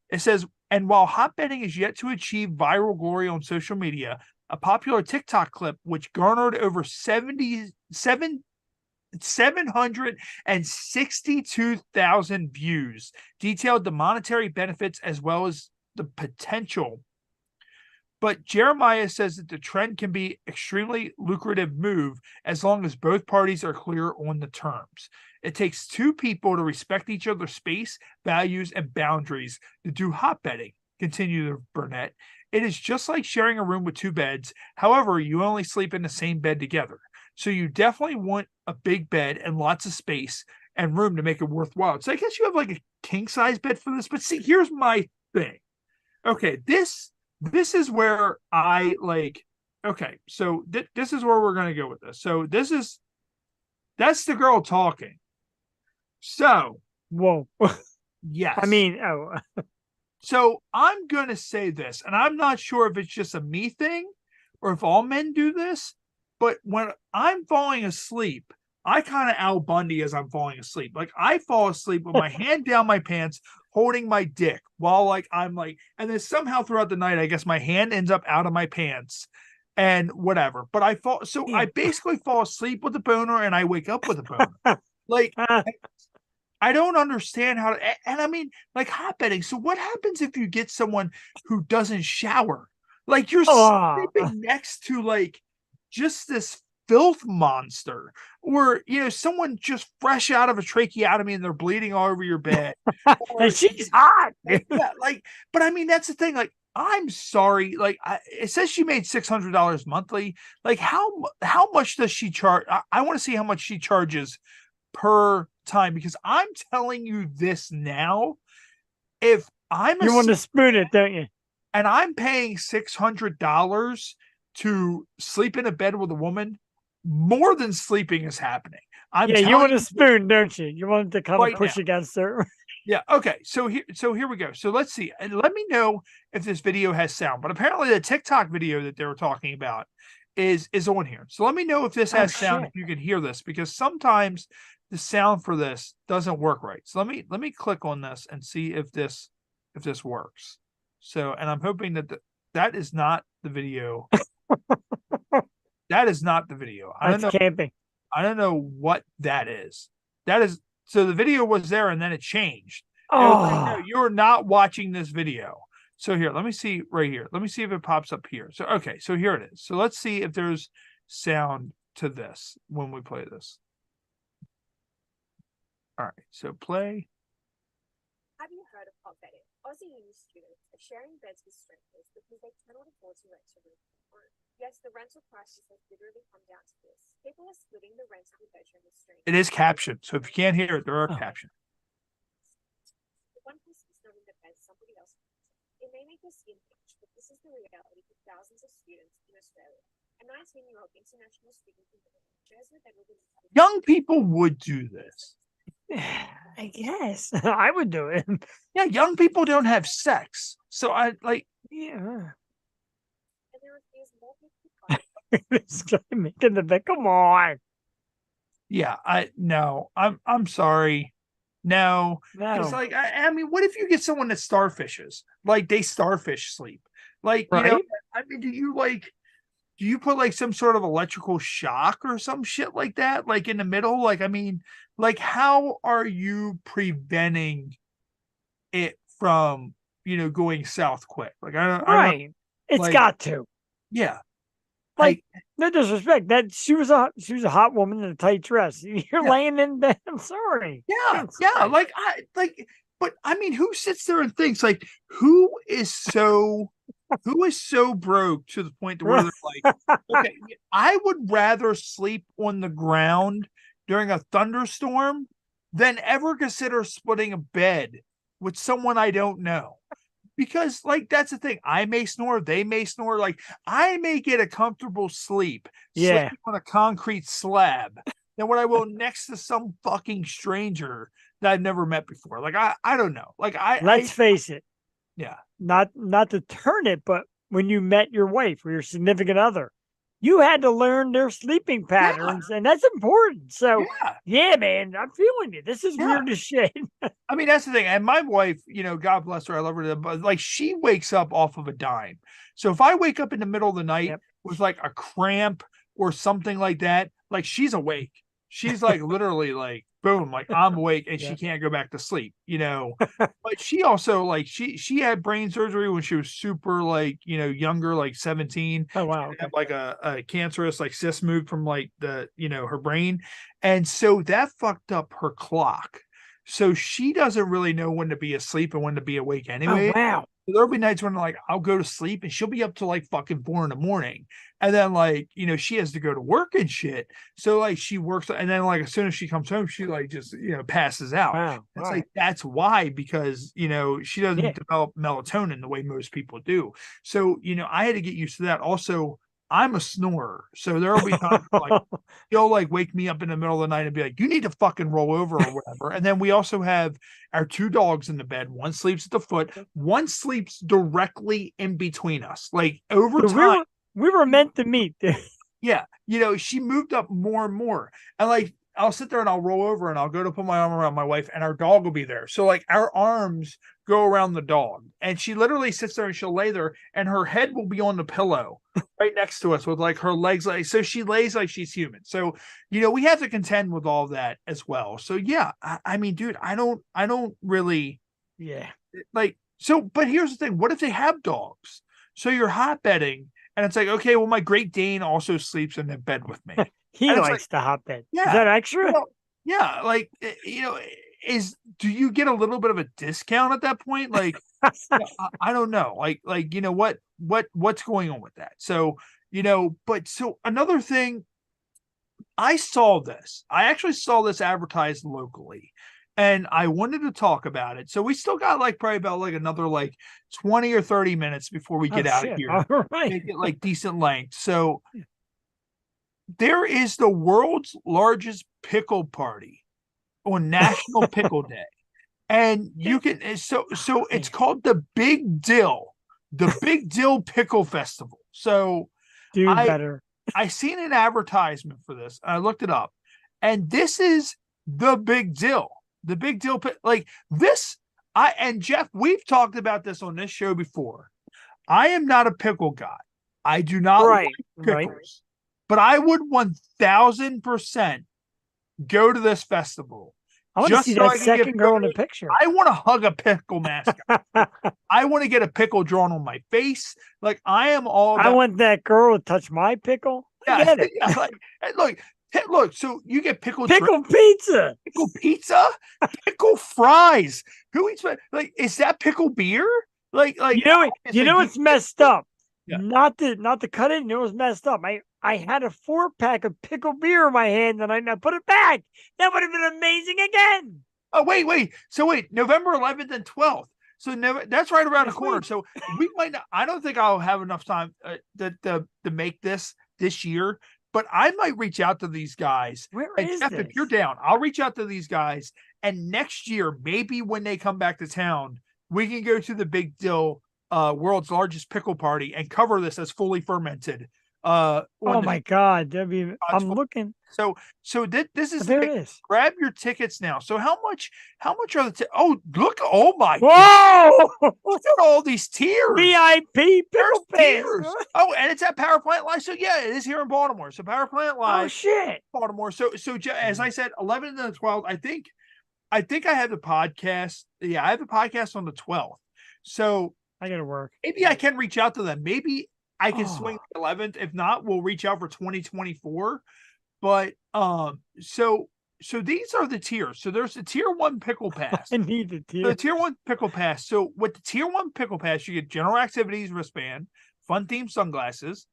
It says, and while hot bedding is yet to achieve viral glory on social media, a popular TikTok clip which garnered over 762,000 views detailed the monetary benefits as well as the potential. But Jeremiah says that the trend can be extremely lucrative move as long as both parties are clear on the terms. It takes two people to respect each other's space, values, and boundaries to do hot bedding, continued Burnett. It is just like sharing a room with two beds. However, you only sleep in the same bed together. So you definitely want a big bed and lots of space and room to make it worthwhile. So I guess you have like a king size bed for this. But see, here's my thing. Okay, this is where I like. Okay, so this is where we're going to go with this. So that's the girl talking. So whoa, yes, I mean, So I'm going to say this, and I'm not sure if it's just a me thing or if all men do this. But when I'm falling asleep, I kind of Al Bundy as I'm falling asleep. Like, I fall asleep with my hand down my pants, holding my dick while like I'm like, and then somehow throughout the night, I guess my hand ends up out of my pants and whatever. But I basically fall asleep with a boner and I wake up with a boner. Like, I don't understand how to, and I mean, like hot bedding. So what happens if you get someone who doesn't shower? Like, you're sleeping next to like just this filth monster, or someone just fresh out of a tracheotomy and they're bleeding all over your bed. And she's hot. Yeah, like, but I mean, that's the thing. Like, I'm sorry. Like, it says she made $600 monthly. Like, how much does she charge? I want to see how much she charges per time, because I'm telling you this now. If you want to spoon it, don't you? And I'm paying $600 to sleep in a bed with a woman, more than sleeping is happening. You want a spoon, don't you? You want to kind of right push now. against her. Yeah. Okay. So here we go. So let's see. And let me know if this video has sound. But apparently the TikTok video that they were talking about is on here. So let me know if this has sound, if you can hear this, because sometimes the sound for this doesn't work right. So let me click on this and see if this works. So, and I'm hoping that that is not the video. That is not the video. I don't know. Camping. I don't know what that is. That is, so the video was there and then it changed. No, you're not watching this video. So here, let me see right here. Let me see if it pops up here. So, okay, so here it is. So let's see if there's sound to this when we play this. All right, so play. Have you heard of hot bedding? Aussie uni students are sharing beds with strangers because they cannot afford to rent a room. Yes, the rental prices have literally come down to this. People are splitting the rent of a bedroom with strangers. It is captioned, so if you can't hear it, there are captions. If one person is not in the bed, somebody else is. It may make your skin itch, but this is the reality for thousands of students in Australia. A 19-year-old international student shares her bed with a Young people would do this. I guess I would do it. Yeah, young people don't have sex, so I like. Yeah. It's making the bed. Come on. Yeah, I'm sorry. No. It's like I mean, what if you get someone that starfishes? Like they starfish sleep. Like, you know, I mean, do you put like some sort of electrical shock or some shit like that? Like in the middle? Like, I mean, like how are you preventing it from, going south quick? Like I don't It's like, got to. Yeah. Like, no disrespect. That she was a hot woman in a tight dress. You're laying in bed. I'm sorry. Yeah. But I mean, who sits there and thinks like who is so broke to the point to where they're like, okay, I would rather sleep on the ground during a thunderstorm than ever consider splitting a bed with someone I don't know. Because, like, that's the thing. I may snore. They may snore. Like, I may get a comfortable sleep sleeping on a concrete slab than what I will next to some fucking stranger that I've never met before. Like, I don't know. Like, let's face it. Yeah. Not to turn it, but when you met your wife or your significant other, you had to learn their sleeping patterns, and that's important. So, yeah, man, I'm feeling it. This is weird as shit. I mean, that's the thing. And my wife, God bless her, I love her, but like she wakes up off of a dime. So if I wake up in the middle of the night with like a cramp or something like that, like she's awake. She's like literally like, boom, like I'm awake and she can't go back to sleep, But she also like she had brain surgery when she was super like, younger, like 17. Oh wow. She had like a cancerous like cyst moved from like the, her brain. And so that fucked up her clock. So she doesn't really know when to be asleep and when to be awake anyway. Oh, wow. There'll be nights when like I'll go to sleep and she'll be up till like fucking 4 a.m. And then like, she has to go to work and shit. So like she works and then like as soon as she comes home, she like just passes out. Wow. It's like that's why, because she doesn't develop melatonin the way most people do. So, I had to get used to that. Also, I'm a snorer. So there'll be times like he'll like wake me up in the middle of the night and be like, you need to fucking roll over or whatever. And then we also have our 2 dogs in the bed. One sleeps at the foot, one sleeps directly in between us. Like over time. We were meant to meet. Yeah. She moved up more and more. And like I'll sit there and I'll roll over and I'll go to put my arm around my wife and our dog will be there. So like our arms go around the dog and she literally sits there and she'll lay there and her head will be on the pillow right next to us with like her legs. Like, so she lays like she's human. So, we have to contend with all that as well. So yeah, I mean, dude, I don't really, like, so, but here's the thing. What if they have dogs? So you're hot bedding and it's like, okay, well, my Great Dane also sleeps in the bed with me. He likes the hot bed. Yeah. Is that extra? Well, yeah. Like, do you get a little bit of a discount at that point? Like, I don't know. Like, what's going on with that? So, but so another thing, I actually saw this advertised locally and I wanted to talk about it. So we still got like probably about like another like 20 or 30 minutes before we get out of here. All right. Make it like decent length. So there is the world's largest pickle party on National Pickle Day. And you can so it's called the Big Dill, the Big Dill Pickle Festival. So do better. I seen an advertisement for this. And I looked it up, and this is the Big Dill, the Big Dill. Like this, and Jeff, we've talked about this on this show before. I am not a pickle guy. I do not like pickles, but I would 1000% go to this festival. I want to see that second girl in the picture. I want to hug a pickle mascot. I want to get a pickle drawn on my face. Like I am all about... I want that girl to touch my pickle. Yeah, look. So you get pickle pizza, pickle fries. Who eats like? Is that pickle beer? Like you know it's messed up. Yeah. Not to cut it. You know what's messed up. I had a 4-pack of pickle beer in my hand, and I put it back. That would have been amazing again. Oh, wait. So wait, November 11th and 12th. So that's right around the corner. So we might not, I don't think I'll have enough time to make this year, but I might reach out to these guys. Where is Jeff, this? if you're down, I'll reach out to these guys. And next year, maybe when they come back to town, we can go to the Big Dill World's Largest Pickle Party and cover this as fully fermented. Oh my God, I'm looking. So this is there. It is. Grab your tickets now. So how much are the oh look, oh my whoa God. Look at all these tiers. VIP pickle tiers. Oh, and it's at Power Plant Live. So yeah, it is here in Baltimore. So Power Plant Live. Oh shit. Baltimore. So as I said, 11 and the 12th. I think I have the podcast. Yeah, I have the podcast on the 12th. So I gotta work. Maybe I can reach out to them. Maybe I can swing the 11th. If not, we'll reach out for 2024. But so these are the tiers. So there's the tier 1 pickle pass. I need the tier. The tier 1 pickle pass. So with the tier 1 pickle pass, you get general activities wristband, fun themed sunglasses,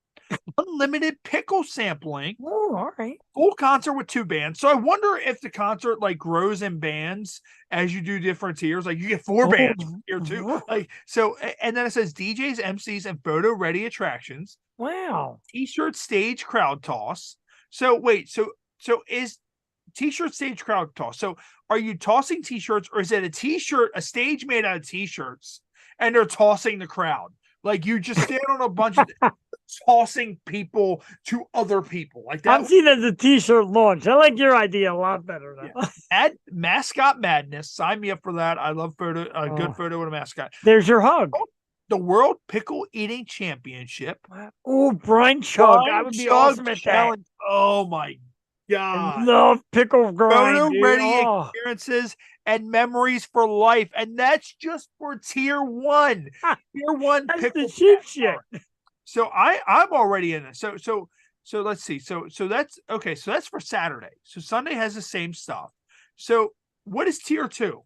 unlimited pickle sampling. Oh, all right. Full concert with 2 bands. So I wonder if the concert like grows in bands as you do different tiers. Like you get 4 bands here too. Like so, and then it says DJs, MCs, and photo ready attractions. Wow. T-shirt stage crowd toss. So wait, so is T-shirt stage crowd toss? So are you tossing T-shirts, or is it a stage made out of T-shirts, and they're tossing the crowd? Like you just stand on a bunch of tossing people to other people like that. I'm seeing it as a T-shirt launch. I like your idea a lot better now. Yeah. Add mascot madness. Sign me up for that. I love good photo with a mascot. There's your hug. The World Pickle Eating Championship. Oh, Brian Chug. I would be awesome at that. Oh my God. I love pickle grind. Photo ready experiences and memories for life. And that's just for tier 1. Tier 1 that's pickle the cheap shit. So I'm already in this. So let's see. So that's okay. So that's for Saturday. So Sunday has the same stuff. So what is tier 2?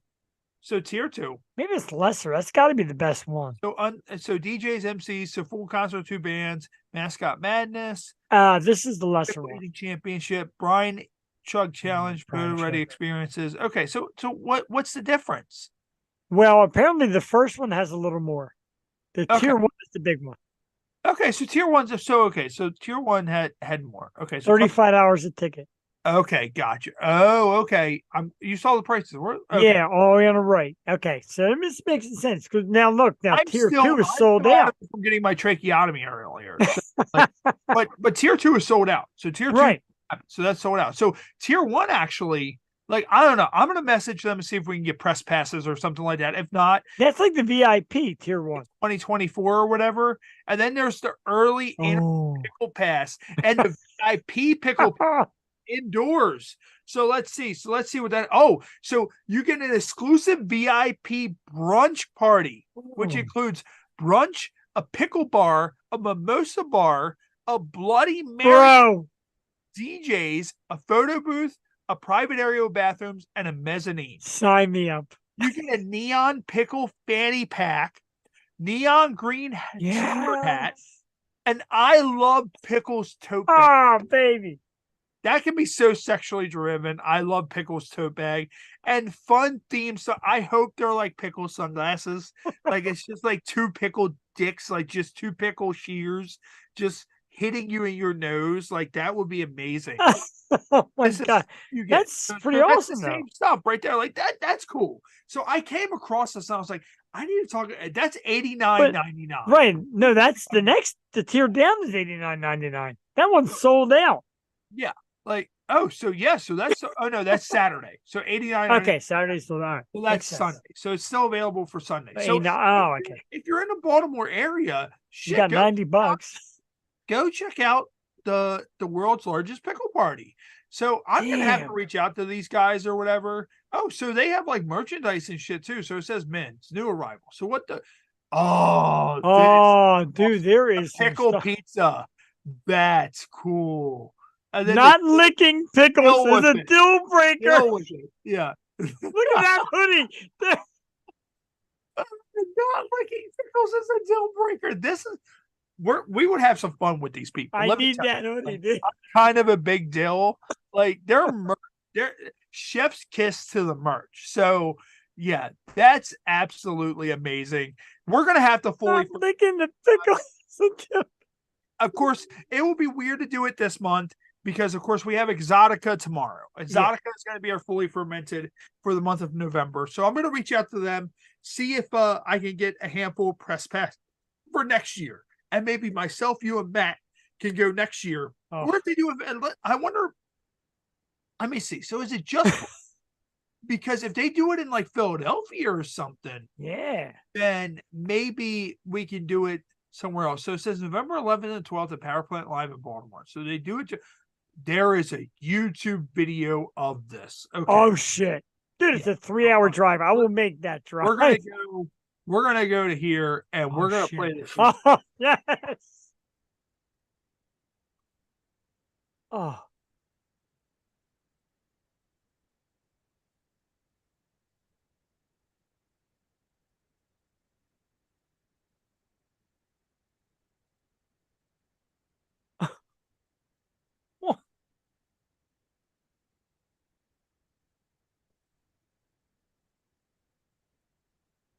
So tier 2. Maybe it's lesser. That's got to be the best one. So DJs, MCs, so full concert, 2 bands, mascot madness. This is the lesser one. Championship, Brian Chug Challenge, photo ready experiences. Okay, so what's the difference? Well, apparently the first one has a little more. The tier 1 is the big one. Okay, so tier 1's so tier 1 had more. Okay, so $35 a ticket. Okay, gotcha. Oh, okay. You saw the prices. Okay. Yeah, all the way on the right. Okay, so this makes sense because now look, tier 2 is sold out. I'm getting my tracheotomy earlier, but tier 2 is sold out. So tier 2, right? So that's sold out. So tier 1 actually, like I don't know. I'm gonna message them and see if we can get press passes or something like that. If not, that's like the VIP tier 1, 2024 or whatever. And then there's the early pickle pass and the VIP pickle pass. Indoors. So let's see what that. Oh, so you get an exclusive VIP brunch party, which includes brunch, a pickle bar, a mimosa bar, a Bloody Mary, DJs, a photo booth, a private area with bathrooms, and a mezzanine. Sign me up. You get a neon pickle fanny pack, neon green hat, and I love pickles tote bag. Oh, baby. That can be so sexually driven. I love pickles tote bag and fun themes. So I hope they're like pickle sunglasses. Like it's just like 2 pickle dicks, like just 2 pickle shears, just hitting you in your nose, like that would be amazing. Oh my God. That's pretty awesome. That's the same stuff right there. Like that's cool. So I came across this and I was like, I need to talk. That's $89.99. Right. No, that's the tier down is $89.99. That one's sold out. Yeah. Like, so that's that's Saturday. So $89. Okay, Saturday's sold out. So that's Sunday. So it's still available for Sunday. So okay. If you're in the Baltimore area, you got $90. Go check out the World's Largest Pickle Party. So I'm gonna have to reach out to these guys or whatever. Oh, so they have like merchandise and shit too. So it says men's new arrival. So what the dude, there is pickle pizza. That's cool. And then not licking pickles is a deal breaker. Yeah. Look at that hoodie. Not licking pickles is a deal breaker. This is we would have some fun with these people. I need that hoodie, dude. I'm kind of a big deal. Like they're chef's kiss to the merch. So yeah, that's absolutely amazing. We're gonna have to fully licking the pickles. Of course, it will be weird to do it this month because, of course, we have Exotica tomorrow. Exotica is going to be our fully fermented for the month of November. So I'm going to reach out to them, see if I can get a handful of press pass for next year. And maybe myself, you, and Matt can go next year. Or if they do, I wonder, let me see. So is it just because if they do it in like Philadelphia or something, then maybe we can do it somewhere else. So it says November 11th and 12th at Power Plant Live in Baltimore. So they do it. There is a YouTube video of this. Okay. Oh shit, dude! It's a 3-hour drive. I will make that drive. We're gonna go to here and we're gonna play this. Oh yes. Oh.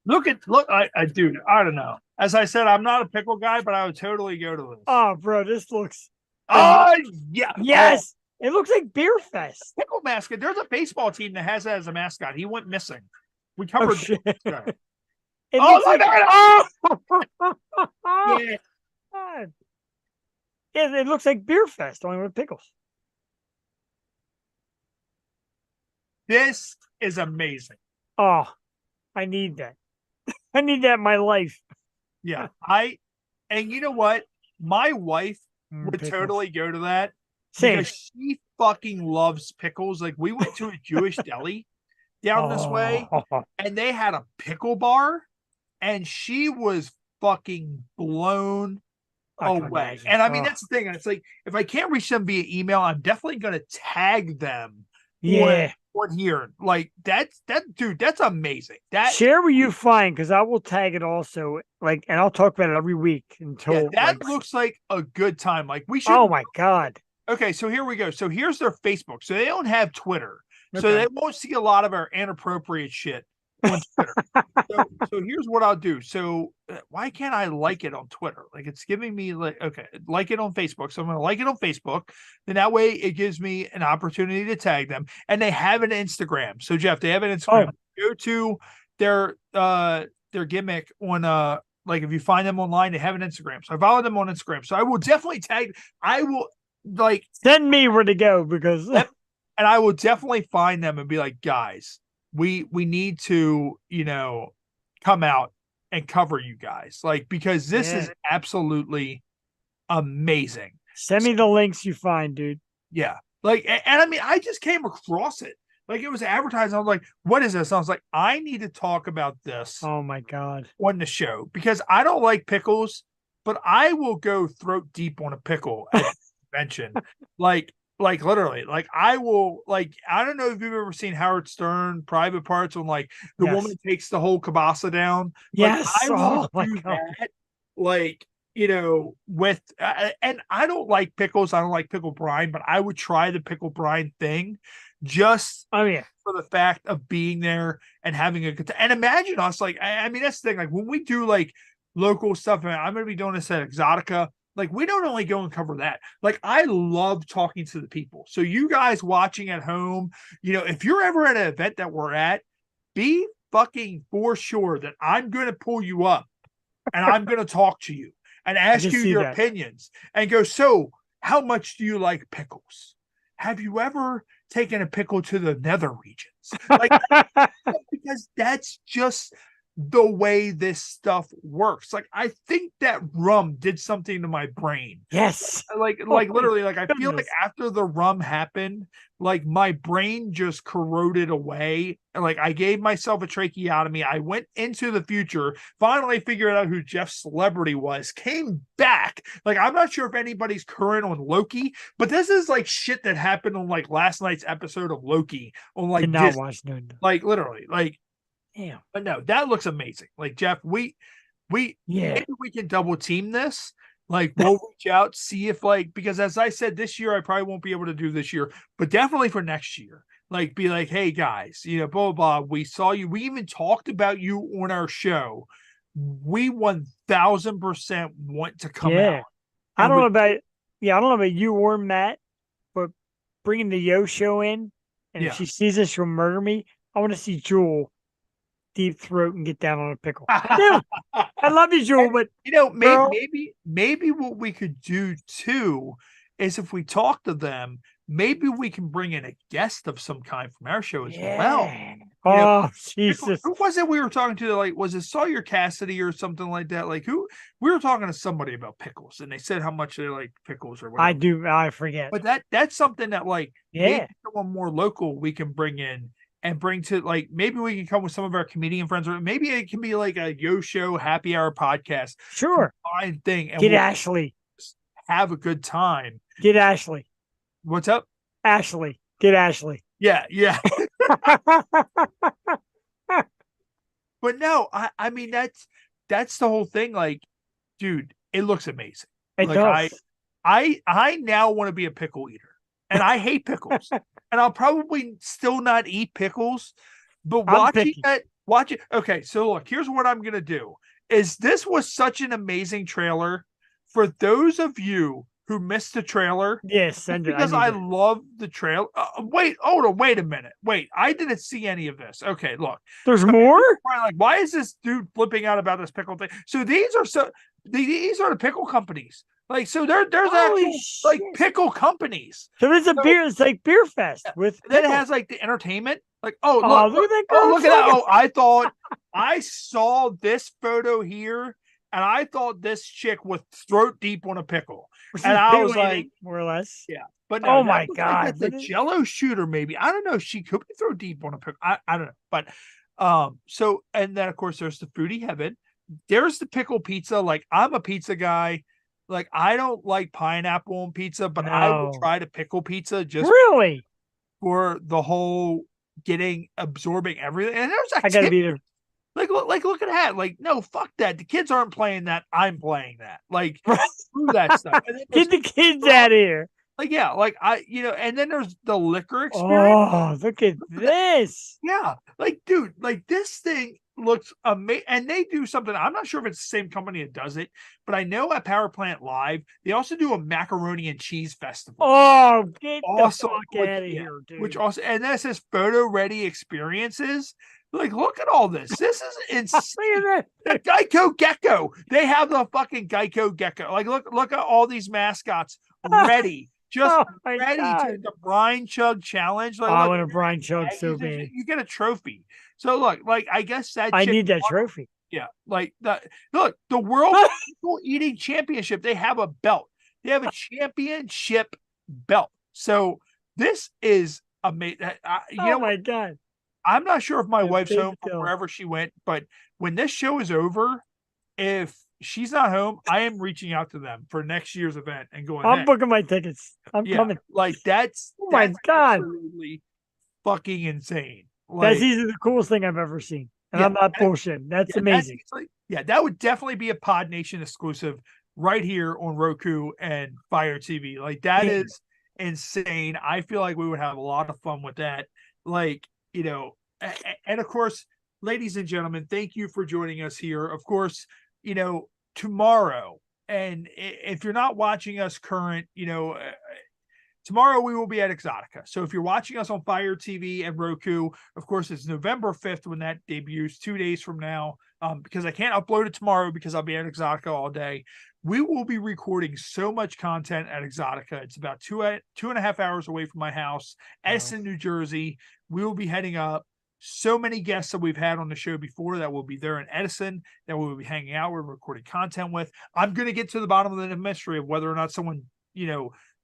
Look, dude, I don't know. As I said, I'm not a pickle guy, but I would totally go to this. Oh, bro, this looks. Oh, yeah. Yes. It looks like Beer Fest. Pickle mascot. There's a baseball team that has that as a mascot. He went missing. We covered shit. It. It looks like Beer Fest, only with pickles. This is amazing. Oh, I need that. I need that in my life. Yeah. And you know what? My wife would totally go to that. Same. Because she fucking loves pickles. Like we went to a Jewish deli down this way and they had a pickle bar and she was fucking blown away. And I mean, that's the thing. It's like, if I can't reach them via email, I'm definitely going to tag them. On here. Like dude, that's amazing. Share what you find because I will tag it also. Like, and I'll talk about it every week until looks like a good time. Like we should. Oh my God. Okay, so here we go. So here's their Facebook. So they don't have Twitter. So they won't see a lot of our inappropriate shit on Twitter. so here's what I'll do. So why can't I like it on Twitter? Like it's giving me like it on Facebook. So I'm gonna like it on Facebook. Then that way it gives me an opportunity to tag them. And they have an Instagram. So Jeff, they have an Instagram. Go to their gimmick on like if you find them online, they have an Instagram. So I follow them on Instagram. So I will definitely tag. I will like send me where to go because and I will definitely find them and be like, guys, we need to, come out and cover you guys. Like, because this is absolutely amazing. Send me the links you find, dude. Yeah. Like, and I mean, I just came across it. Like it was advertised. I was like, what is this? I was like, I need to talk about this. Oh my God. On the show because I don't like pickles, but I will go throat deep on a pickle at a convention. Like literally, like I will, like, I don't know if you've ever seen Howard Stern Private Parts on like the woman takes the whole kielbasa down. Yes. Like, I will do that. Like, with, and I don't like pickles. I don't like pickle brine, but I would try the pickle brine thing just for the fact of being there and having a good time. And imagine us, like, I mean, that's the thing. Like when we do like local stuff, I'm going to be doing this at Exotica. Like, we don't only go and cover that. Like, I love talking to the people. So you guys watching at home, if you're ever at an event that we're at, be fucking for sure that I'm going to pull you up and I'm going to talk to you and ask you your opinions and go, so how much do you like pickles? Have you ever taken a pickle to the nether regions? Like, because that's just the way this stuff works. Like, I think that rum did something to my brain. Yes. Like literally, like, I feel like after the rum happened, like, my brain just corroded away. Like, I gave myself a tracheotomy. I went into the future, finally figured out who Jeff's celebrity was, came back. Like, I'm not sure if anybody's current on Loki, but this is like shit that happened on like last night's episode of Loki on like Did not Disney. watch no. Like, literally, like, damn. But no, that looks amazing. Like, Jeff, maybe we can double team this. Like, we'll reach out, see if, like, because as I said, this year I probably won't be able to do this year, but definitely for next year. Like, be like, hey guys, blah, blah, blah. We saw you. We even talked about you on our show. We 1000% want to come out. I don't know about you or Matt, but bringing the Yo show in, and if she sees us, she'll murder me. I want to see Jewel deep throat and get down on a pickle. I love you, Jewel, but maybe what we could do too is if we talk to them, maybe we can bring in a guest of some kind from our show as well. Oh, Jesus. Who was it we were talking to? Like, was it Sawyer Cassidy or something like that? Like, who we were talking to somebody about pickles, and they said how much they like pickles or whatever. I forget. But that's something that, like, maybe someone more local we can bring in and bring to, like, maybe we can come with some of our comedian friends, or maybe it can be like a Yo Show happy hour podcast. Sure. Fine thing. And get Ashley. Have a good time. Get Ashley. What's up? Ashley. Get Ashley. Yeah. But no, I mean, that's the whole thing. Like, dude, it looks amazing. It does. I now want to be a pickle eater. And I hate pickles. And I'll probably still not eat pickles. But watch it. Okay, so look, here's what I'm gonna do. This was such an amazing trailer. For those of you who missed the trailer, yes, because I love the trailer. Wait a minute. Wait, I didn't see any of this. Okay, look, there's more. Like, why is this dude flipping out about this pickle thing? So these are the pickle companies. Like, so there's actually like pickle companies. So it's beer. It's like Beer Fest with. Then it has like the entertainment. Like, look at that girl. Look at that. Oh, I thought I saw this photo here, and I thought this chick was throat deep on a pickle, and I was like, more or less, yeah. But no, oh my God, the Jello shooter, maybe. I don't know. She could be throat deep on a pickle. I don't know, but so, and then of course there's the Foodie Heaven. There's the pickle pizza. Like, I'm a pizza guy. Like, I don't like pineapple on pizza, but I will try to pickle pizza just really for the whole absorbing everything. And there's I gotta be there. Like, look at that. Like, no, fuck that. The kids aren't playing that. I'm playing that. Like, screw that stuff. Get the kids out of here. Like, yeah, like and then there's the liquor experience. Oh, look at this. Yeah. Like, dude, like, this thing looks amazing. And they do something. I'm not sure if it's the same company that does it, but I know at Power Plant Live, they also do a macaroni and cheese festival. Oh, get the fuck out of here, dude. Which also, and then it says photo ready experiences. Like, look at all this. This is insane. The Geico Gecko. They have the fucking Geico Gecko. Like, look at all these mascots ready. Just ready to the Brine Chug challenge. Like, I want a Brine Chug so bad. You get a trophy. So look, like, I guess that I need that trophy. Yeah, like the World Pickle Eating Championship. They have a belt. They have a championship belt. So this is amazing. My God. I'm not sure if my wife's home from wherever she went, but when this show is over, if she's not home, I am reaching out to them for next year's event and going, I'm booking my tickets. I'm coming. Like, that's my God, absolutely fucking insane. Like, that's easily the coolest thing I've ever seen. And I'm not bullshitting. That's amazing. That would definitely be a Pod Nation exclusive right here on Roku and Fire TV. Like, that is insane. I feel like we would have a lot of fun with that. Like, and of course, ladies and gentlemen, thank you for joining us here. Of course, tomorrow if you're not watching us current, tomorrow we will be at Exotica. So if you're watching us on Fire TV and Roku, of course, it's November 5th when that debuts, 2 days from now, because I can't upload it tomorrow because I'll be at Exotica all day. We will be recording so much content at Exotica. It's about 2.5 hours away from my house, Edison, New Jersey. We will be heading up. So many guests that we've had on the show before that will be there in Edison, that we will be hanging out with, recording content with. I'm going to get to the bottom of the mystery of whether or not someone,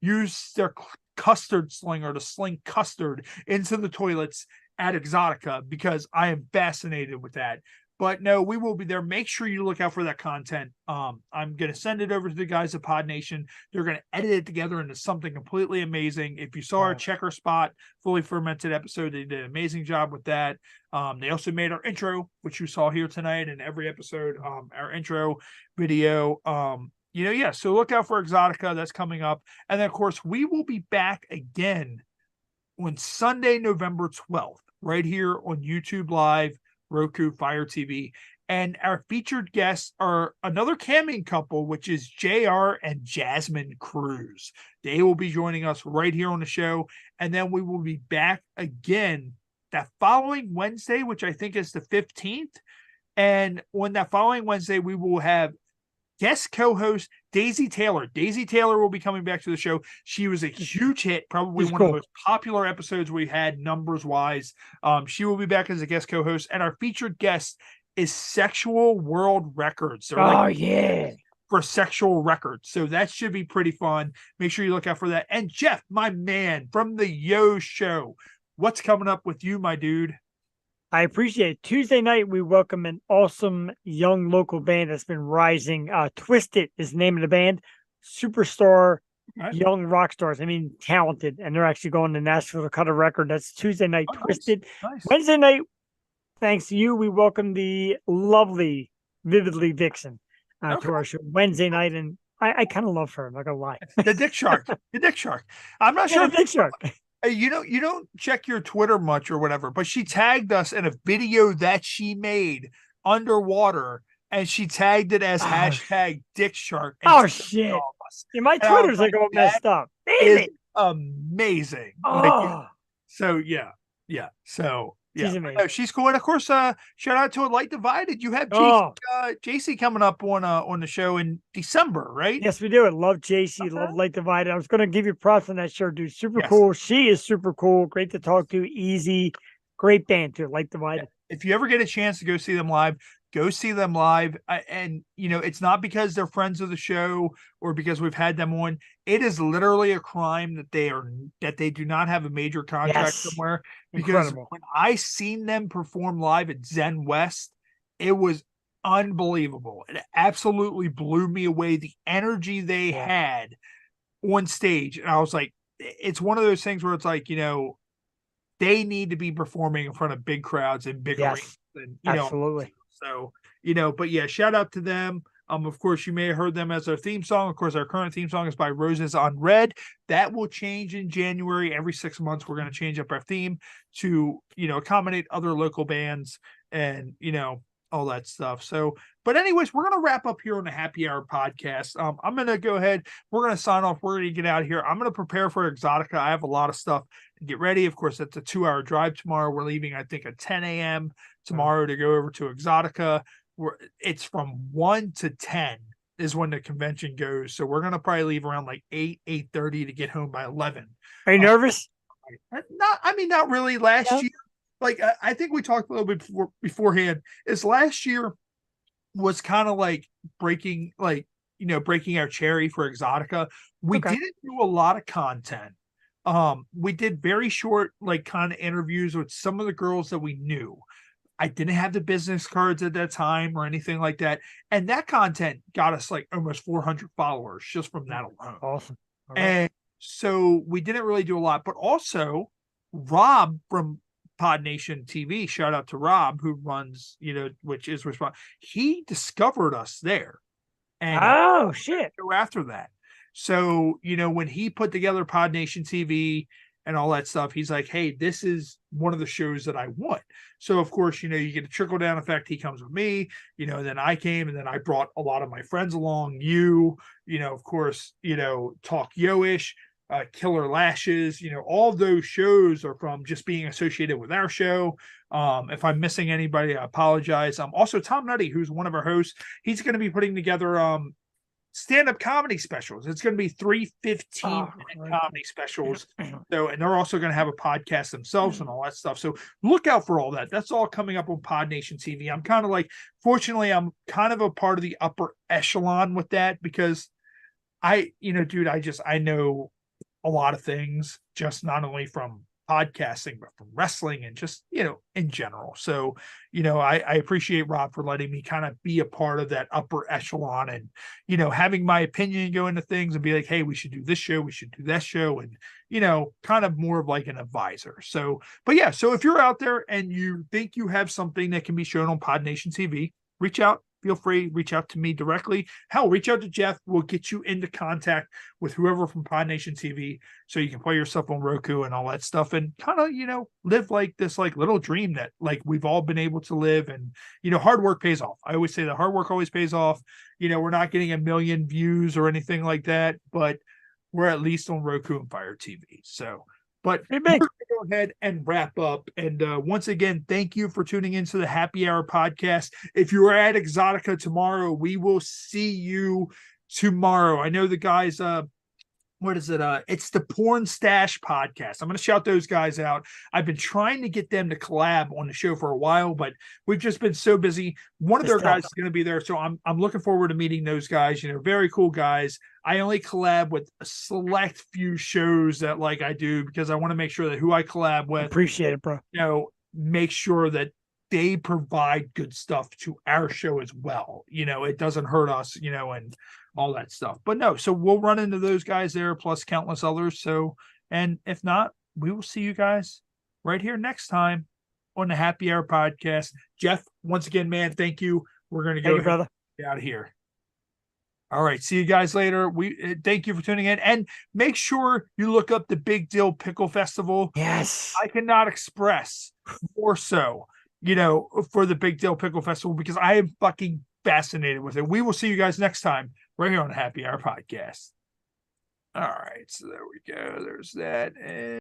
used their custard slinger to sling custard into the toilets at Exotica, because I am fascinated with that. But no, we will be there. Make sure you look out for that content. I'm going to send it over to the guys at Pod Nation. They're going to edit it together into something completely amazing. If you saw our Checker Spot fully fermented episode, they did an amazing job with that. They also made our intro, which you saw here tonight in every episode, our intro video. So look out for Exotica. That's coming up. And then, of course, we will be back again on Sunday, November 12th, right here on YouTube Live, Roku, Fire TV. And our featured guests are another camming couple, which is JR and Jasmine Cruz. They will be joining us right here on the show. And then we will be back again that following Wednesday, which I think is the 15th. And on that following Wednesday, we will have guest co-host Daisy Taylor. Daisy Taylor will be coming back to the show. She was a huge hit, probably one of the most popular episodes we had numbers-wise. She will be back as a guest co-host. And our featured guest is Sexual World Records. For Sexual Records. So that should be pretty fun. Make sure you look out for that. And Jeff, my man, from the Yo Show, what's coming up with you, my dude? I appreciate it. Tuesday night, we welcome an awesome young local band that's been rising. Twisted is the name of the band. Superstar, young rock stars. I mean, talented. And they're actually going to Nashville to cut a record. That's Tuesday night, Twisted. Nice. Wednesday night, thanks to you, we welcome the lovely Vividly Vixen to our show Wednesday night. And I kind of love her. I'm not going to lie. The Dick Shark. The Dick Shark. I'm not sure. The Dick Shark. You don't check your Twitter much or whatever, but she tagged us in a video that she made underwater, and she tagged it as hashtag Dick Shark. Shit! Yeah, my Twitter's like all messed up. It's amazing. So yeah. She's amazing. She's cool. And of course, shout out to A Light Divided. You have JC coming up on the show in December, right? Yes, we do. I love JC, love Light Divided. I was going to give you props on that show, dude. Super cool. She is super cool. Great to talk to. Easy. Great band, too. Light Divided. If you ever get a chance to go see them live, go see them live. And, it's not because they're friends of the show or because we've had them on. It is literally a crime that they do not have a major contract somewhere. Because when I seen them perform live at Zen West, it was unbelievable. It absolutely blew me away. The energy they had on stage. And I was like, it's one of those things where it's like, they need to be performing in front of big crowds and big arenas. And, absolutely. So, but yeah, shout out to them. Of course, you may have heard them as our theme song. Of course, our current theme song is by Roses on Red. That will change in January. Every 6 months, we're going to change up our theme to, accommodate other local bands and, all that stuff. So, but anyways, we're going to wrap up here on the Happy Hour podcast. I'm going to go ahead. We're going to sign off. We're going to get out of here. I'm going to prepare for Exotica. I have a lot of stuff to get ready. Of course, it's a 2-hour drive tomorrow. We're leaving, I think, at 10 a.m. tomorrow to go over to Exotica. It's from 1 to 10 is when the convention goes. So we're going to probably leave around like 8:30 to get home by 11. Are you nervous? Not really. Last year, like I think we talked a little bit beforehand, is last year was kind of like breaking our cherry for Exotica. We didn't do a lot of content. We did very short, like kind of interviews with some of the girls that we knew. I didn't have the business cards at that time or anything like that. And that content got us like almost 400 followers just from that alone. Awesome. And so we didn't really do a lot, but also Rob from Pod Nation TV, shout out to Rob, who runs, which is responsible. He discovered us there. And shit. go after that. So, when he put together Pod Nation TV and all that stuff. He's like, hey, this is one of the shows that I want. So of course, you get a trickle down effect. He comes with me, then I came, and then I brought a lot of my friends along. Of course, Talk Yo-ish, Killer Lashes, all those shows are from just being associated with our show. If I'm missing anybody, I apologize. Also Tom Nutty, who's one of our hosts, he's going to be putting together stand-up comedy specials. It's going to be 3 15-minute comedy specials. So, and they're also going to have a podcast themselves and all that stuff. So look out for all that. That's all coming up on Pod Nation TV. I'm kind of like, fortunately, I'm kind of a part of the upper echelon with that, because I know a lot of things, just not only from podcasting, but from wrestling and just, in general. So, I appreciate Rob for letting me kind of be a part of that upper echelon and, having my opinion go into things and be like, hey, we should do this show, we should do that show. And, kind of more of like an advisor. So, but yeah, so if you're out there and you think you have something that can be shown on Pod Nation TV, reach out. Feel free, reach out to me directly. Hell, reach out to Jeff. We'll get you into contact with whoever from Pod Nation TV, so you can play yourself on Roku and all that stuff, and kind of, live like this like little dream that like we've all been able to live. And, hard work pays off. I always say that hard work always pays off. We're not getting 1 million views or anything like that, but we're at least on Roku and Fire TV. So, but we're going to go ahead and wrap up. And once again, thank you for tuning into the Happy Hour podcast. If you are at Exotica tomorrow, we will see you tomorrow. I know the guys, what is it? It's the Porn Stash podcast. I'm going to shout those guys out. I've been trying to get them to collab on the show for a while, but we've just been so busy. One of their guys is going to be there, so I'm looking forward to meeting those guys. Very cool guys. I only collab with a select few shows that like I do, because I want to make sure that who I collab with, appreciate it, bro. Make sure that they provide good stuff to our show as well. It doesn't hurt us, and all that stuff. But no, so we'll run into those guys there, plus countless others. So, and if not, we will see you guys right here next time on the Happy Hour podcast. Jeff, once again, man, thank you. We're going to go brother. Out of here. All right. See you guys later. We thank you for tuning in, and make sure you look up the Big Dill Pickle Festival. Yes. I cannot express more so, for the Big Dill Pickle Festival, because I am fucking fascinated with it. We will see you guys next time right here on the Happy Hour podcast. All right. So there we go. There's that. And